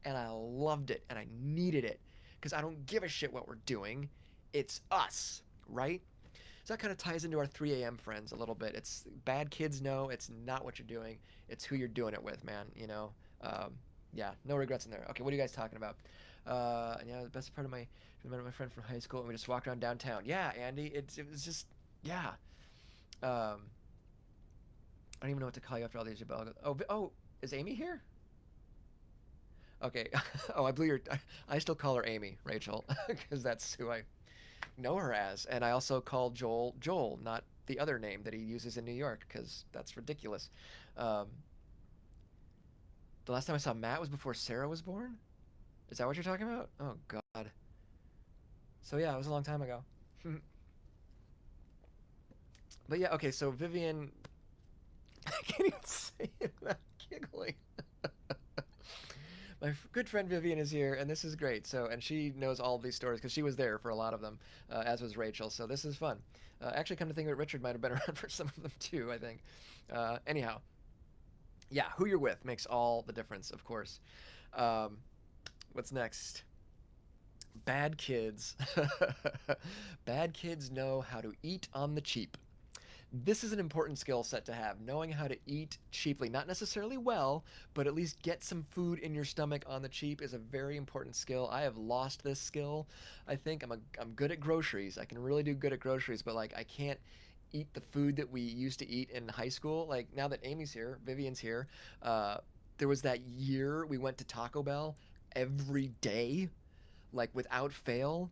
And I loved it, and I needed it, because I don't give a shit what we're doing. It's us, right? So that kind of ties into our 3 a.m. friends a little bit. It's bad kids know it's not what you're doing, it's who you're doing it with, man. Um, yeah, no regrets in there. Okay, what are you guys talking about? Yeah, the best part of my friend from high school, and we just walked around downtown. Yeah, Andy, it was just yeah. Um, I don't even know what to call you after all these. Oh, is Amy here? Okay. Oh, I blew your. I still call her Amy, Rachel, because that's who I know her as. And I also call Joel Joel, not the other name that he uses in New York, because that's ridiculous. Um, the last time I saw Matt was before Sarah was born. Is that what you're talking about? Oh God. So yeah, it was a long time ago. But yeah, okay. So Vivian, I can't even say it without giggling. My good friend Vivian is here, and this is great. So, and she knows all of these stories because she was there for a lot of them, as was Rachel. So this is fun. Actually, come to think of it, Richard might have been around for some of them too. I think. Anyhow, yeah, who you're with makes all the difference, of course. Um, what's next? Bad kids. Bad kids know how to eat on the cheap. This is an important skill set to have, knowing how to eat cheaply. Not necessarily well, but at least get some food in your stomach on the cheap is a very important skill. I have lost this skill. I think I'm good at groceries. I can really do good at groceries, but like I can't eat the food that we used to eat in high school. Like now that Amy's here, Vivian's here, uh, there was that year we went to Taco Bell every day, like without fail.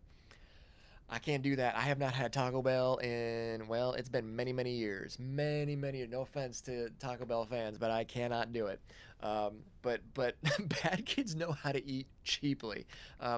I can't do that. I have not had Taco Bell in, well, it's been many, many years. Many, many years. No offense to Taco Bell fans, but I cannot do it. But bad kids know how to eat cheaply.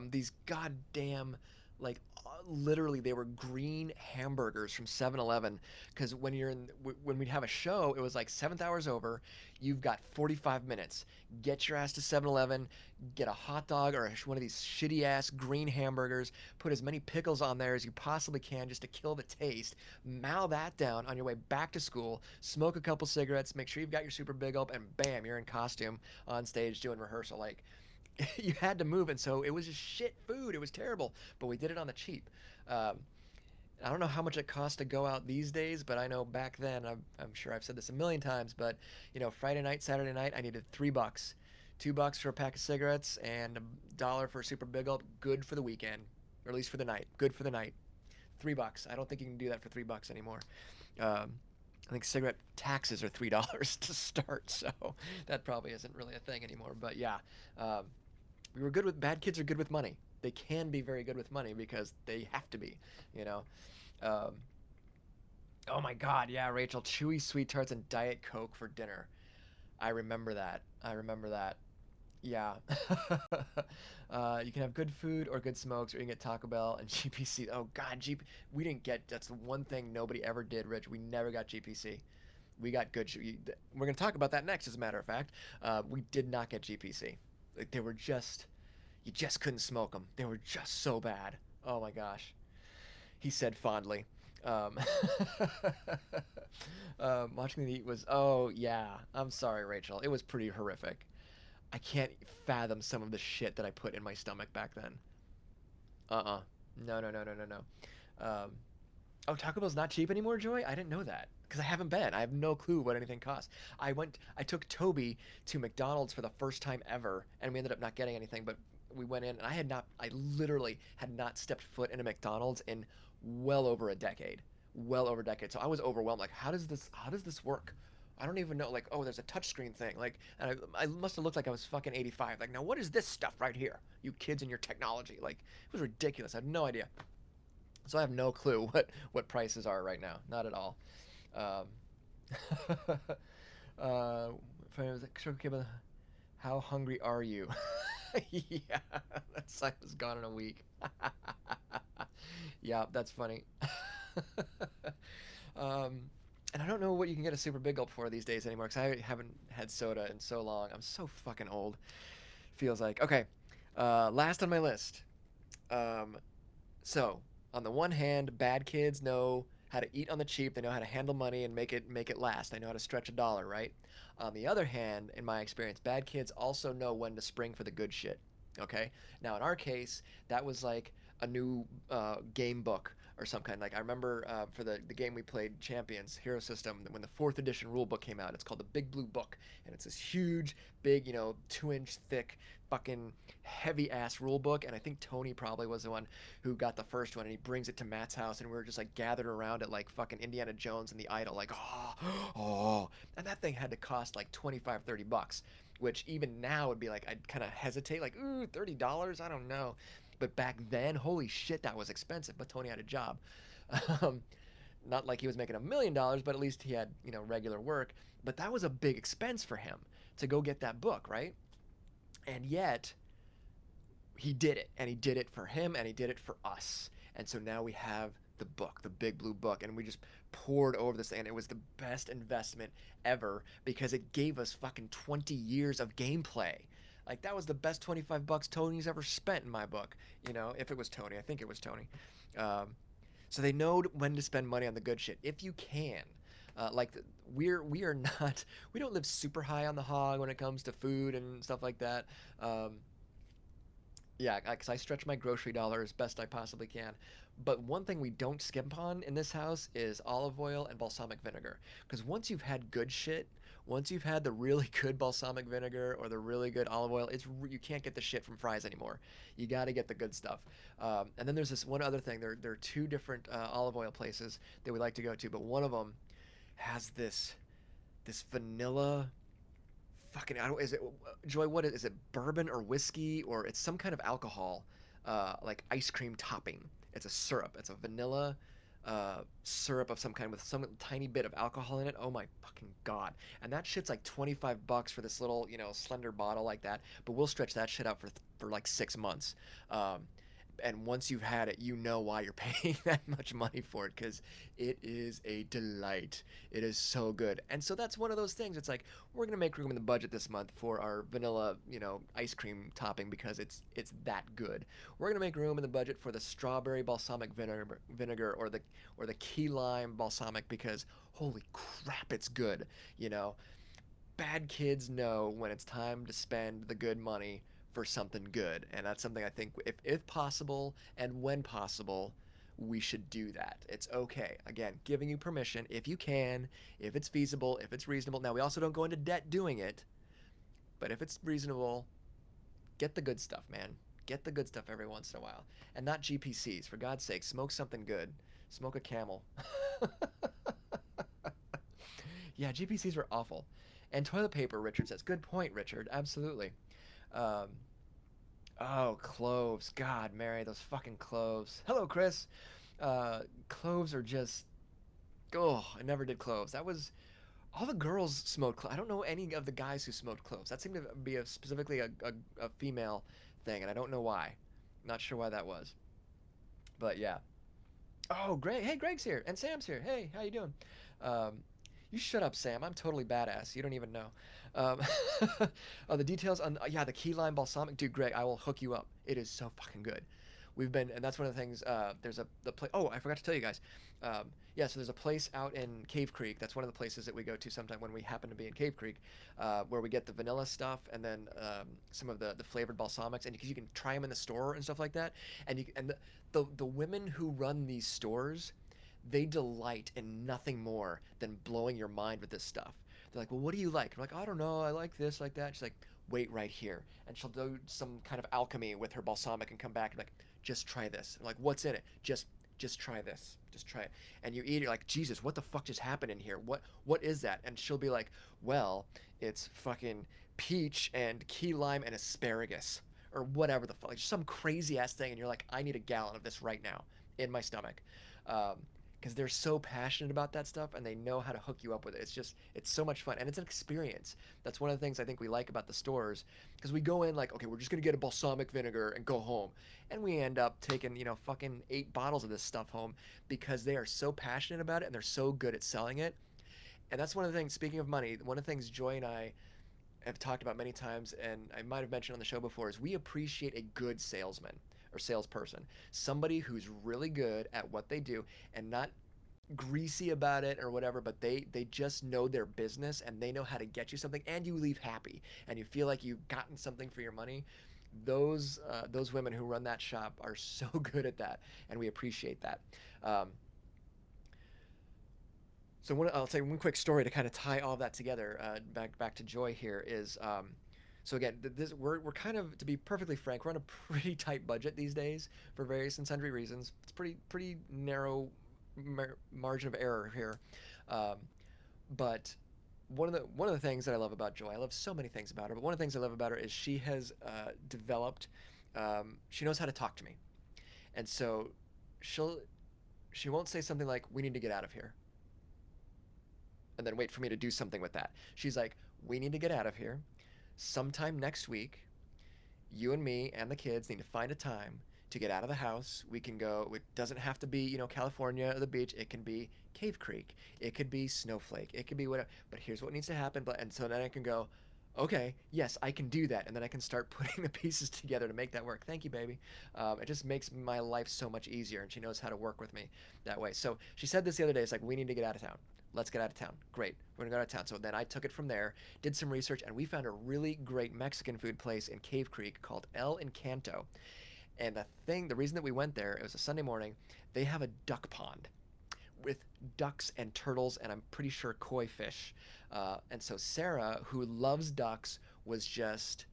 These goddamn, like, literally, they were green hamburgers from 7-Eleven. Because when we'd have a show, it was like seventh hour's over. You've got 45 minutes. Get your ass to 7-Eleven, get a hot dog or one of these shitty ass green hamburgers, put as many pickles on there as you possibly can just to kill the taste, mow that down on your way back to school, smoke a couple cigarettes, make sure you've got your super big gulp, and bam, you're in costume on stage doing rehearsal. Like, you had to move, and so it was just shit food. It was terrible, but we did it on the cheap. Um, I don't know how much it costs to go out these days, but I know back then, I'm sure I've said this a million times, but Friday night, Saturday night, I needed $3, $2 for a pack of cigarettes, and $1 for a super big gulp. Good for the weekend, or at least for the night. Good for the night. $3. I don't think you can do that for $3 anymore. Um, I think cigarette taxes are $3 to start, so that probably isn't really a thing anymore. But yeah, um, we were good with bad kids are good with money. They can be very good with money because they have to be, you know. Um, oh my God, yeah, Rachel, chewy sweet tarts and Diet Coke for dinner. I remember that. I remember that. Yeah. You can have good food or good smokes, or you can get Taco Bell and GPC. Oh God, we didn't get. That's the one thing nobody ever did, Rich. We never got GPC. We got good. We're gonna talk about that next, as a matter of fact. We did not get GPC. Like they were just, you just couldn't smoke them. They were just so bad. Oh my gosh. He said fondly. Um, watching the eat was, oh yeah. I'm sorry, Rachel. It was pretty horrific. I can't fathom some of the shit that I put in my stomach back then. Uh-uh. No, no, no, no, no, no. Oh, Taco Bell's not cheap anymore, Joy? I didn't know that because I haven't been. I have no clue what anything costs. I took Toby to McDonald's for the first time ever, and we ended up not getting anything, but we went in, and I literally had not stepped foot in a McDonald's in well over a decade. Well over a decade. So I was overwhelmed. Like, how does this work? I don't even know. Like, oh, there's a touchscreen thing. Like, and I must have looked like I was fucking 85. Like, now what is this stuff right here? You kids and your technology. Like, it was ridiculous. I had no idea. So I have no clue what prices are right now. Not at all. Um, if I was like, sure, okay, but how hungry are you? Yeah, that site was gone in a week. Yeah, that's funny. um, And I don't know what you can get a super big gulp for these days anymore because I haven't had soda in so long. I'm so fucking old. Feels like. Okay. Last on my list. Um, so, on the one hand, bad kids know how to eat on the cheap. They know how to handle money and make it last. They know how to stretch a dollar, right? On the other hand, in my experience, bad kids also know when to spring for the good shit. Okay. Now, in our case, that was like a new game book or some kind. Like I remember for the game we played, Champions Hero System, when the fourth edition rule book came out, it's called the Big Blue Book, and it's this huge, big, 2-inch thick, fucking heavy ass rule book. And I think Tony probably was the one who got the first one, and he brings it to Matt's house, and we were just like gathered around it like fucking Indiana Jones and the Idol, like oh, and that thing had to cost like 25, $30, which even now would be like I'd kind of hesitate, like ooh, $30, I don't know, but back then, holy shit, that was expensive. But Tony had a job. Um, Not like he was making $1 million, but at least he had regular work. But that was a big expense for him to go get that book, right? And yet he did it, and he did it for him, and he did it for us. And so now we have the book, the Big Blue Book, and we just poured over this thing, and it was the best investment ever because it gave us fucking 20 years of gameplay. Like that was the best $25 Tony's ever spent in my book. If it was Tony, I think it was Tony. Um, so they know when to spend money on the good shit if you can. Like we are not we don't live super high on the hog when it comes to food and stuff like that. Um, yeah, because I stretch my grocery dollar as best I possibly can. But one thing we don't skimp on in this house is olive oil and balsamic vinegar. Because once you've had good shit, once you've had the really good balsamic vinegar or the really good olive oil, you can't get the shit from fries anymore. You got to get the good stuff. And then there's this one other thing. There are two different olive oil places that we like to go to, but one of them has this vanilla fucking I don't is it Joy, what is it, bourbon or whiskey, or it's some kind of alcohol, like ice cream topping. It's a syrup, it's a vanilla syrup of some kind with some tiny bit of alcohol in it. Oh my fucking god. And that shit's like $25 for this little slender bottle like that, but we'll stretch that shit out for like 6 months. And once you've had it, you know why you're paying that much money for it, because it is a delight. It is so good. And so that's one of those things. It's like we're gonna make room in the budget this month for our vanilla, ice cream topping because it's that good. We're gonna make room in the budget for the strawberry balsamic vinegar or the key lime balsamic because holy crap, it's good. You know, bad kids know when it's time to spend the good money for something good, and that's something I think if possible and when possible we should do that. It's okay, again, giving you permission if you can, if it's feasible, if it's reasonable. Now we also don't go into debt doing it, but if it's reasonable, get the good stuff, man. Get the good stuff every once in a while, and not GPCs, for God's sake. Smoke something good. Smoke a Camel. Yeah, GPCs were awful. And toilet paper, Richard says. Good point, Richard. Absolutely. Um, oh, cloves. God, Mary, those fucking cloves. Hello, Chris. Cloves are just. Oh, I never did cloves. That was. All the girls smoked cloves. I don't know any of the guys who smoked cloves. That seemed to be specifically a female thing, and I don't know why. Not sure why that was. But yeah. Oh, Greg. Hey, Greg's here. And Sam's here. Hey, how you doing? Um, you shut up, Sam. I'm totally badass. You don't even know. Um, oh, the details on yeah, the key lime balsamic, dude. Greg, I will hook you up. It is so fucking good. We've been, and that's one of the things. There's the place. Oh, I forgot to tell you guys. Yeah, so there's a place out in Cave Creek. That's one of the places that we go to sometime when we happen to be in Cave Creek, where we get the vanilla stuff and then some of the flavored balsamics, and because you can try them in the store and stuff like that. And the women who run these stores, they delight in nothing more than blowing your mind with this stuff. They're like, well, what do you like? I'm like, I don't know. I like this, like that. She's like, wait right here. And she'll do some kind of alchemy with her balsamic and come back and like, just try this. I'm like, what's in it? Just try this. Just try it. And you eat it, you're like, Jesus, what the fuck just happened in here? What is that? And she'll be like, well, it's fucking peach and key lime and asparagus. Or whatever the fuck. Like some crazy ass thing. And you're like, I need a gallon of this right now in my stomach. Because they're so passionate about that stuff and they know how to hook you up with it. It's so much fun and it's an experience. That's one of the things I think we like about the stores, because we go in like, okay, we're just gonna get a balsamic vinegar and go home, and we end up taking fucking 8 bottles of this stuff home because they are so passionate about it and they're so good at selling it. And that's one of the things, speaking of money, one of the things Joy and I have talked about many times, and I might have mentioned on the show before, is we appreciate a good salesman or salesperson, somebody who's really good at what they do and not greasy about it or whatever, but they just know their business and they know how to get you something, and you leave happy and you feel like you've gotten something for your money. Those women who run that shop are so good at that, and we appreciate that. Um, I'll say one quick story to kind of tie all of that together. Back to Joy here is, so again, we're kind of, to be perfectly frank, we're on a pretty tight budget these days for various and sundry reasons. It's pretty narrow margin of error here, um, but one of the things that I love about Joy, I love so many things about her, but one of the things I love about her is she has developed. She knows how to talk to me, and so she'll she won't say something like, "We need to get out of here," and then wait for me to do something with that. She's like, "We need to get out of here. Sometime next week, you and me and the kids need to find a time to get out of the house. We can go, it doesn't have to be, California or the beach. It can be Cave Creek. It could be Snowflake. It could be whatever. But here's what needs to happen." And so then I can go, okay, yes, I can do that. And then I can start putting the pieces together to make that work. Thank you, baby. It just makes my life so much easier. And she knows how to work with me that way. So she said this the other day. It's like, we need to get out of town. Let's get out of town. Great. We're going to go out of town. So then I took it from there, did some research, and we found a really great Mexican food place in Cave Creek called El Encanto. And the reason that we went there, it was a Sunday morning, they have a duck pond with ducks and turtles, and I'm pretty sure koi fish. And so Sarah, who loves ducks, was just,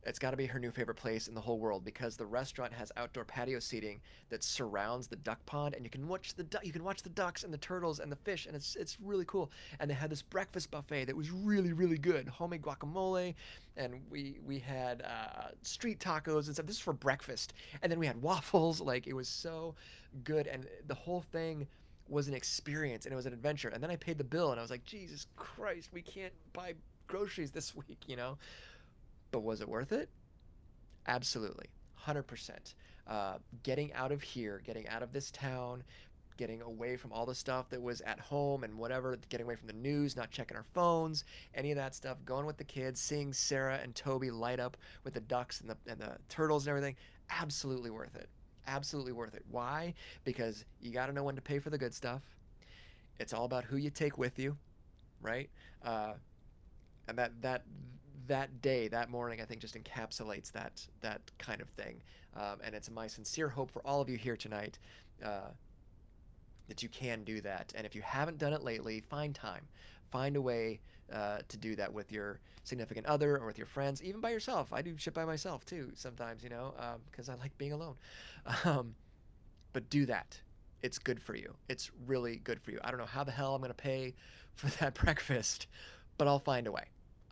it's got to be her new favorite place in the whole world, because the restaurant has outdoor patio seating that surrounds the duck pond, and you can watch the ducks and the turtles and the fish, and it's really cool. And they had this breakfast buffet that was really really good, homemade guacamole, and we had street tacos and stuff. This is for breakfast, and then we had waffles. Like, it was so good, and the whole thing was an experience, and it was an adventure. And then I paid the bill, and I was like, Jesus Christ, we can't buy groceries this week. But was it worth it? Absolutely. 100%. Getting out of here, getting out of this town, getting away from all the stuff that was at home and whatever, getting away from the news, not checking our phones, any of that stuff, going with the kids, seeing Sarah and Toby light up with the ducks and the turtles and everything, absolutely worth it. Absolutely worth it. Why? Because you got to know when to pay for the good stuff. It's all about who you take with you, right? And that day, that morning, I think just encapsulates that kind of thing. And it's my sincere hope for all of you here tonight, that you can do that. And if you haven't done it lately, find time, find a way to do that with your significant other or with your friends, even by yourself. I do shit by myself too sometimes, because I like being alone. Um, but do that. It's good for you. It's really good for you. I don't know how the hell I'm going to pay for that breakfast, but I'll find a way.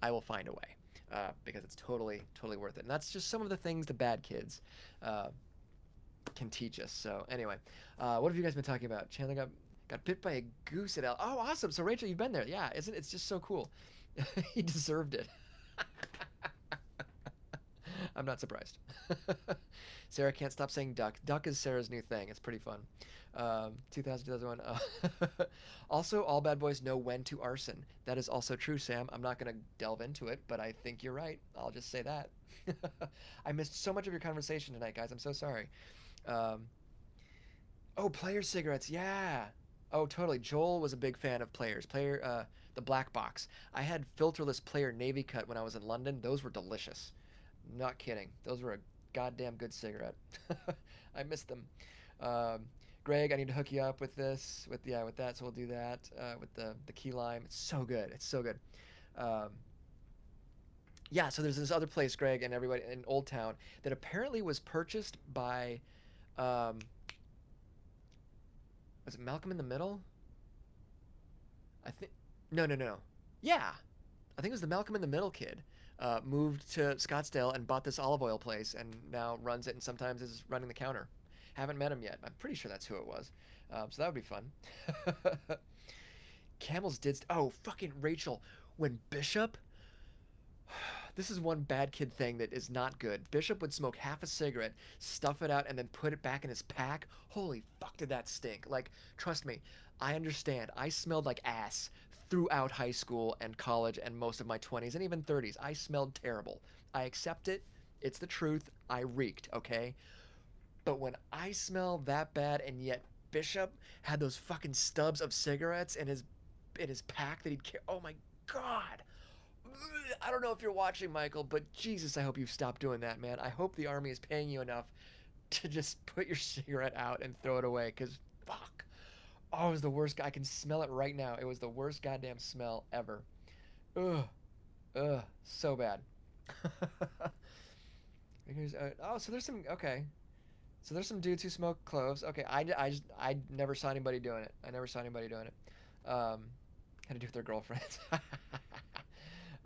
I will find a way, because it's totally worth it. And that's just some of the things the bad kids can teach us. So anyway, what have you guys been talking about? Chandler got bit by a goose at El. Oh, awesome! So Rachel, you've been there. Yeah, isn't it's just so cool? He deserved it. I'm not surprised. Sarah can't stop saying duck. Duck is Sarah's new thing. It's pretty fun. 2001. Also, all bad boys know when to arson. That is also true, Sam. I'm not going to delve into it, but I think you're right. I'll just say that. I missed so much of your conversation tonight, guys. I'm so sorry. Um, oh, player cigarettes. Yeah. Oh, totally. Joel was a big fan of players. The black box. I had filterless player Navy Cut when I was in London. Those were delicious. Not kidding. Those were a goddamn good cigarette. I missed them. Um, Greg, I need to hook you up with this, with that. So we'll do that with the key lime. It's so good. It's so good. Um, yeah. So there's this other place, Greg, and everybody in Old Town that apparently was purchased by, um, was it Malcolm in the Middle? I think. No, no, no. Yeah, I think it was the Malcolm in the Middle kid. Moved to Scottsdale and bought this olive oil place and now runs it and sometimes is running the counter. Haven't met him yet. I'm pretty sure that's who it was. So that would be fun. Camels did. Oh, fucking Rachel. When Bishop. This is one bad kid thing that is not good. Bishop would smoke half a cigarette, stuff it out, and then put it back in his pack. Holy fuck, did that stink. Like, trust me, I understand. I smelled like ass throughout high school and college and most of my 20s and even 30s. I smelled terrible. I accept it. It's the truth. I reeked, okay? But when I smell that bad and yet Bishop had those fucking stubs of cigarettes in his pack that he'd carry. Oh my god. I don't know if you're watching, Michael, but Jesus, I hope you've stopped doing that, man. I hope the army is paying you enough to just put your cigarette out and throw it away, because fuck. Oh, it was the worst. I can smell it right now. It was the worst goddamn smell ever. Ugh. Ugh. So bad. Oh, so there's some. Okay. So there's some dudes who smoke cloves. Okay, I never saw anybody doing it. I never saw anybody doing it. Had to do with their girlfriends.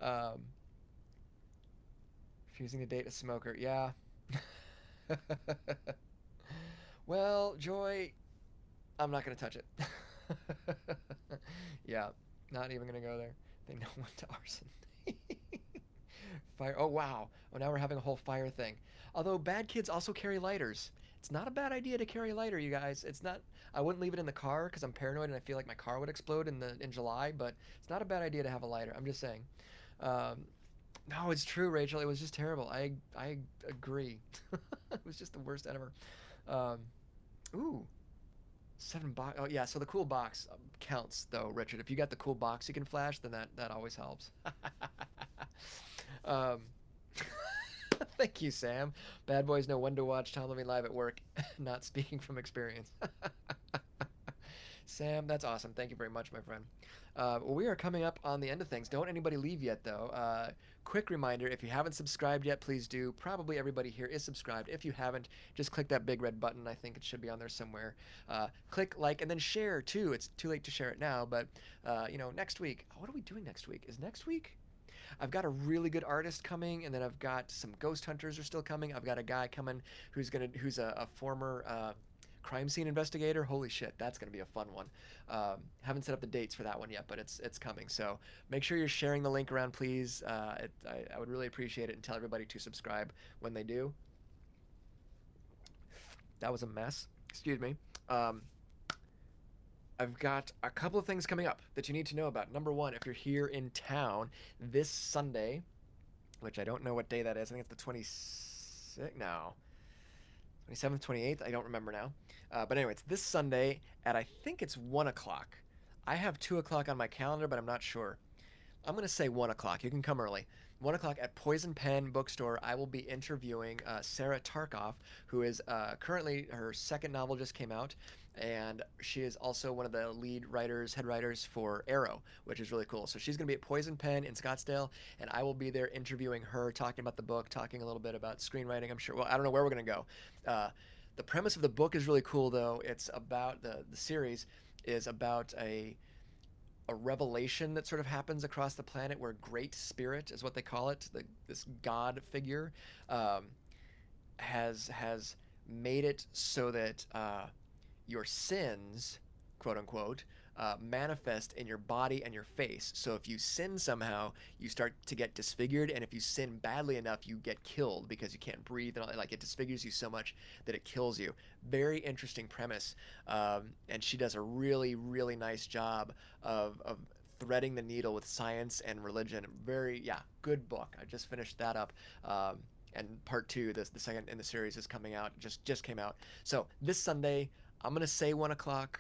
um, Refusing to date a smoker. Yeah. Well, Joy, I'm not gonna touch it. Yeah, not even gonna go there. They know what to arson. Fire. Oh wow. Oh, now we're having a whole fire thing. Although bad kids also carry lighters. It's not a bad idea to carry a lighter, you guys. It's not. I wouldn't leave it in the car because I'm paranoid and I feel like my car would explode in July. But it's not a bad idea to have a lighter. I'm just saying. Um, no, it's true, Rachel. It was just terrible. I agree. It was just the worst ever. Um, ooh, 7 box. Oh yeah. So the cool box counts though, Richard. If you got the cool box you can flash, then that always helps. um, Thank you, Sam. Bad boys know when to watch Tom Leveen live at work. Not speaking from experience. Sam, that's awesome. Thank you very much, my friend. Well, we are coming up on the end of things. Don't anybody leave yet, though. Quick reminder, if you haven't subscribed yet, please do. Probably everybody here is subscribed. If you haven't, just click that big red button. I think it should be on there somewhere. Click like and then share, too. It's too late to share it now, but, next week. What are we doing next week? Is next week? I've got a really good artist coming, and then I've got some ghost hunters are still coming. I've got a guy coming who's a former crime scene investigator. Holy shit, that's gonna be a fun one. Haven't set up the dates for that one yet, but it's coming. So make sure you're sharing the link around, please. I would really appreciate it, and tell everybody to subscribe when they do. That was a mess. Excuse me. I've got a couple of things coming up that you need to know about. Number one, if you're here in town this Sunday, which I don't know what day that is. I think it's the 26th. No, 27th, 28th. I don't remember now. But anyway, it's this Sunday at I think it's 1 o'clock. I have 2 o'clock on my calendar, but I'm not sure. I'm going to say 1 o'clock. You can come early. 1 o'clock at Poison Pen Bookstore. I will be interviewing Sarah Tarkoff, who is currently, her second novel just came out, and she is also one of the head writers for Arrow, which is really cool. So she's going to be at Poison Pen in Scottsdale, and I will be there interviewing her, talking about the book, talking a little bit about screenwriting. I'm sure. Well, I don't know where we're going to go. The premise of the book is really cool, though. It's about the series is about a revelation that sort of happens across the planet where Great Spirit is what they call it, this god figure, has made it so that your sins, quote unquote, manifest in your body and your face. So if you sin somehow, you start to get disfigured, and if you sin badly enough, you get killed because you can't breathe, and like it disfigures you so much that it kills you. Very interesting premise, and she does a really, really nice job of threading the needle with science and religion. Very, yeah, good book. I just finished that up. And part two, the second in the series, is coming out. Just came out. So this Sunday, I'm gonna say 1 o'clock.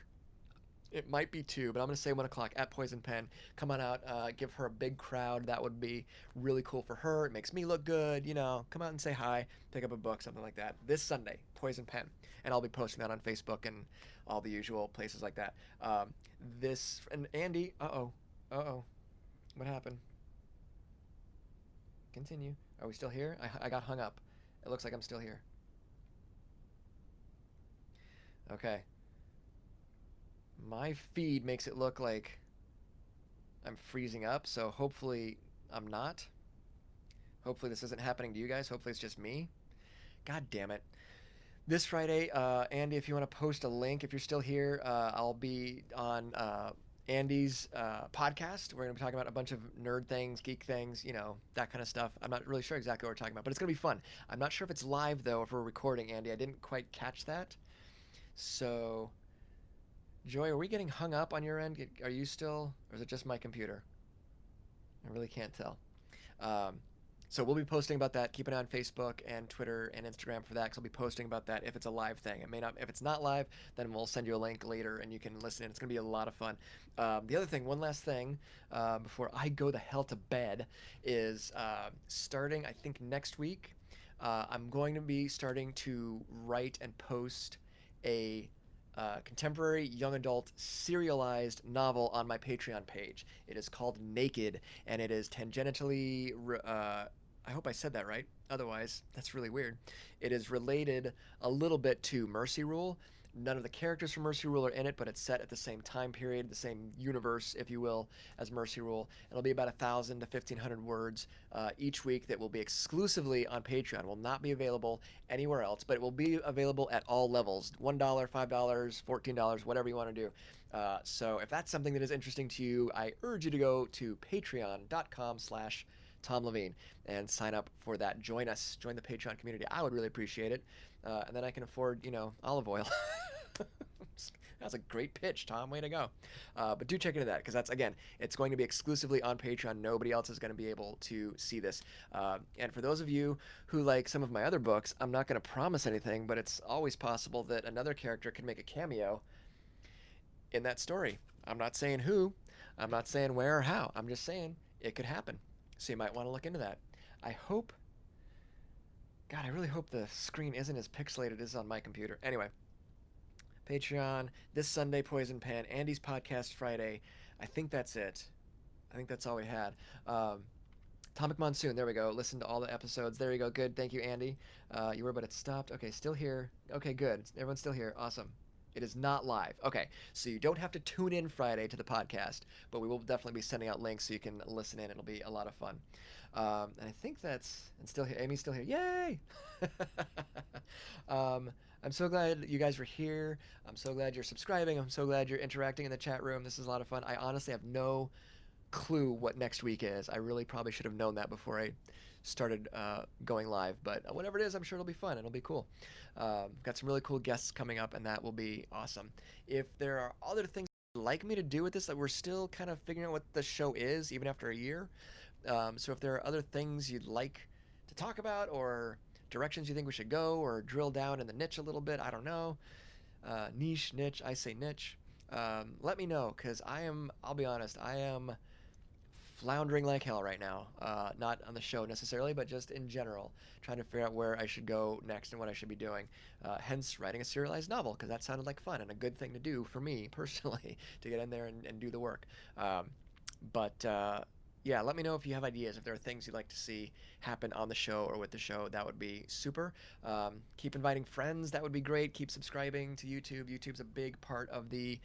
It might be 2, but I'm going to say 1 o'clock at Poison Pen. Come on out, give her a big crowd. That would be really cool for her. It makes me look good. Come out and say hi, pick up a book, something like that. This Sunday, Poison Pen. And I'll be posting that on Facebook and all the usual places like that. And Andy, uh-oh. What happened? Continue. Are we still here? I got hung up. It looks like I'm still here. Okay. My feed makes it look like I'm freezing up, so hopefully I'm not. Hopefully this isn't happening to you guys. Hopefully it's just me. God damn it. This Friday, Andy, if you want to post a link, if you're still here, I'll be on Andy's podcast. We're going to be talking about a bunch of nerd things, geek things, that kind of stuff. I'm not really sure exactly what we're talking about, but it's going to be fun. I'm not sure if it's live, though, if we're recording, Andy. I didn't quite catch that. So Joy, are we getting hung up on your end? Are you still, or is it just my computer? I really can't tell. Um, so we'll be posting about that. Keep an eye on Facebook and Twitter and Instagram for that. Because I'll be posting about that if it's a live thing. It may not. If it's not live, then we'll send you a link later and you can listen in. It's gonna be a lot of fun. The other thing, one last thing, before I go the hell to bed, is starting. I think next week, I'm going to be starting to write and post a contemporary young adult serialized novel on my Patreon page. It is called Naked, and it is tangentially. I hope I said that right. Otherwise, that's really weird. It is related a little bit to Mercy Rule. None of the characters from Mercy Rule are in it, but it's set at the same time period, the same universe, if you will, as Mercy Rule. It'll be about 1,000 to 1,500 words each week that will be exclusively on Patreon. Will not be available anywhere else, but it will be available at all levels: $1, $5, $14, whatever you want to do. So if that's something that is interesting to you, I urge you to go to patreon.com/. Tom Leveen and sign up for that. Join us, join the Patreon community. I would really appreciate it. And then I can afford, olive oil. That's a great pitch, Tom. Way to go. But do check into that because that's, again, it's going to be exclusively on Patreon. Nobody else is going to be able to see this. And for those of you who like some of my other books, I'm not going to promise anything, but it's always possible that another character can make a cameo in that story. I'm not saying who, I'm not saying where or how. I'm just saying it could happen. So you might want to look into that. I hope, God, I really hope the screen isn't as pixelated as on my computer. Anyway, Patreon, this Sunday, Poison Pen, Andy's Podcast Friday. I think that's it. I think that's all we had. Atomic Monsoon, there we go. Listen to all the episodes. There you go. Good. Thank you, Andy. You were, but it stopped. Okay, still here. Okay, good. Everyone's still here. Awesome. It is not live. Okay, so you don't have to tune in Friday to the podcast, but we will definitely be sending out links so you can listen in. It'll be a lot of fun. And I think that's, and still here. Amy's still here. Yay! um, I'm so glad you guys were here. I'm so glad you're subscribing. I'm so glad you're interacting in the chat room. This is a lot of fun. I honestly have no clue what next week is. I really probably should have known that before I started going live, but whatever it is, I'm sure it'll be fun. It'll be cool. Got some really cool guests coming up, and that will be awesome. If there are other things you'd like me to do with this, that we're still kind of figuring out what the show is, even after a year. So if there are other things you'd like to talk about, or directions you think we should go, or drill down in the niche a little bit, I don't know. Niche, I say niche. Let me know, because I'll be honest, I am floundering like hell right now. Not on the show necessarily, but just in general, trying to figure out where I should go next and what I should be doing. Hence, writing a serialized novel, because that sounded like fun and a good thing to do for me personally, to get in there and do the work. But yeah, let me know if you have ideas, if there are things you'd like to see happen on the show or with the show. That would be super. Keep inviting friends. That would be great. Keep subscribing to YouTube. YouTube's a big part of the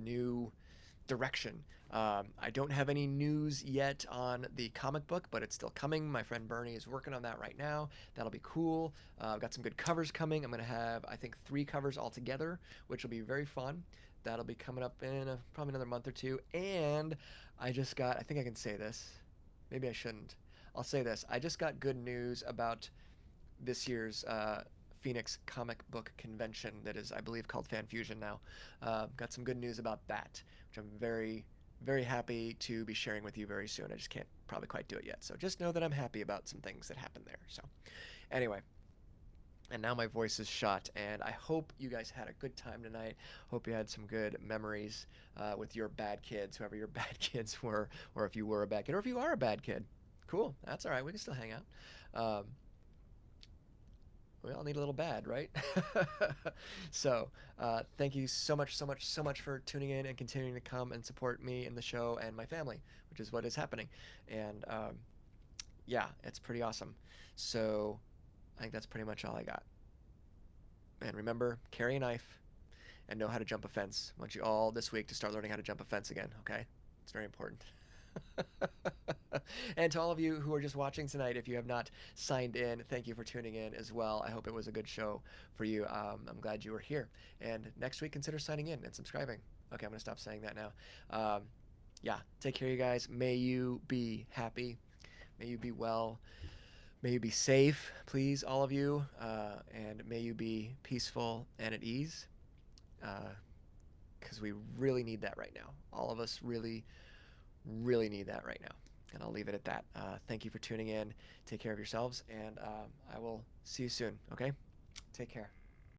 new direction. I don't have any news yet on the comic book, but it's still coming. My friend Bernie is working on that right now. That'll be cool. I've got some good covers coming. I'm going to have, I think, 3 covers altogether, which will be very fun. That'll be coming up in probably another month or two. And I just got, I think I can say this. Maybe I shouldn't. I'll say this. I just got good news about this year's Phoenix comic book convention that is, I believe, called Fan Fusion now. Got some good news about that, which I'm very, very happy to be sharing with you very soon. I just can't probably quite do it yet. So just know that I'm happy about some things that happened there. So anyway, and now my voice is shot, and I hope you guys had a good time tonight. Hope you had some good memories with your bad kids, whoever your bad kids were, or if you were a bad kid, or if you are a bad kid. Cool. That's all right. We can still hang out. We all need a little bad, right? So, thank you so much, so much, so much for tuning in and continuing to come and support me and the show and my family, which is what is happening. And yeah, it's pretty awesome. So, I think that's pretty much all I got. And remember, carry a knife and know how to jump a fence. I want you all this week to start learning how to jump a fence again, okay? It's very important. And to all of you who are just watching tonight, if you have not signed in, thank you for tuning in as well. I hope it was a good show for you. I'm glad you were here. And next week, consider signing in and subscribing. Okay, I'm going to stop saying that now. Yeah, take care, you guys. May you be happy. May you be well. May you be safe, please, all of you. And may you be peaceful and at ease. because we really need that right now. All of us really, really need that right now. And I'll leave it at that. Thank you for tuning in. Take care of yourselves, and I will see you soon, okay? Take care.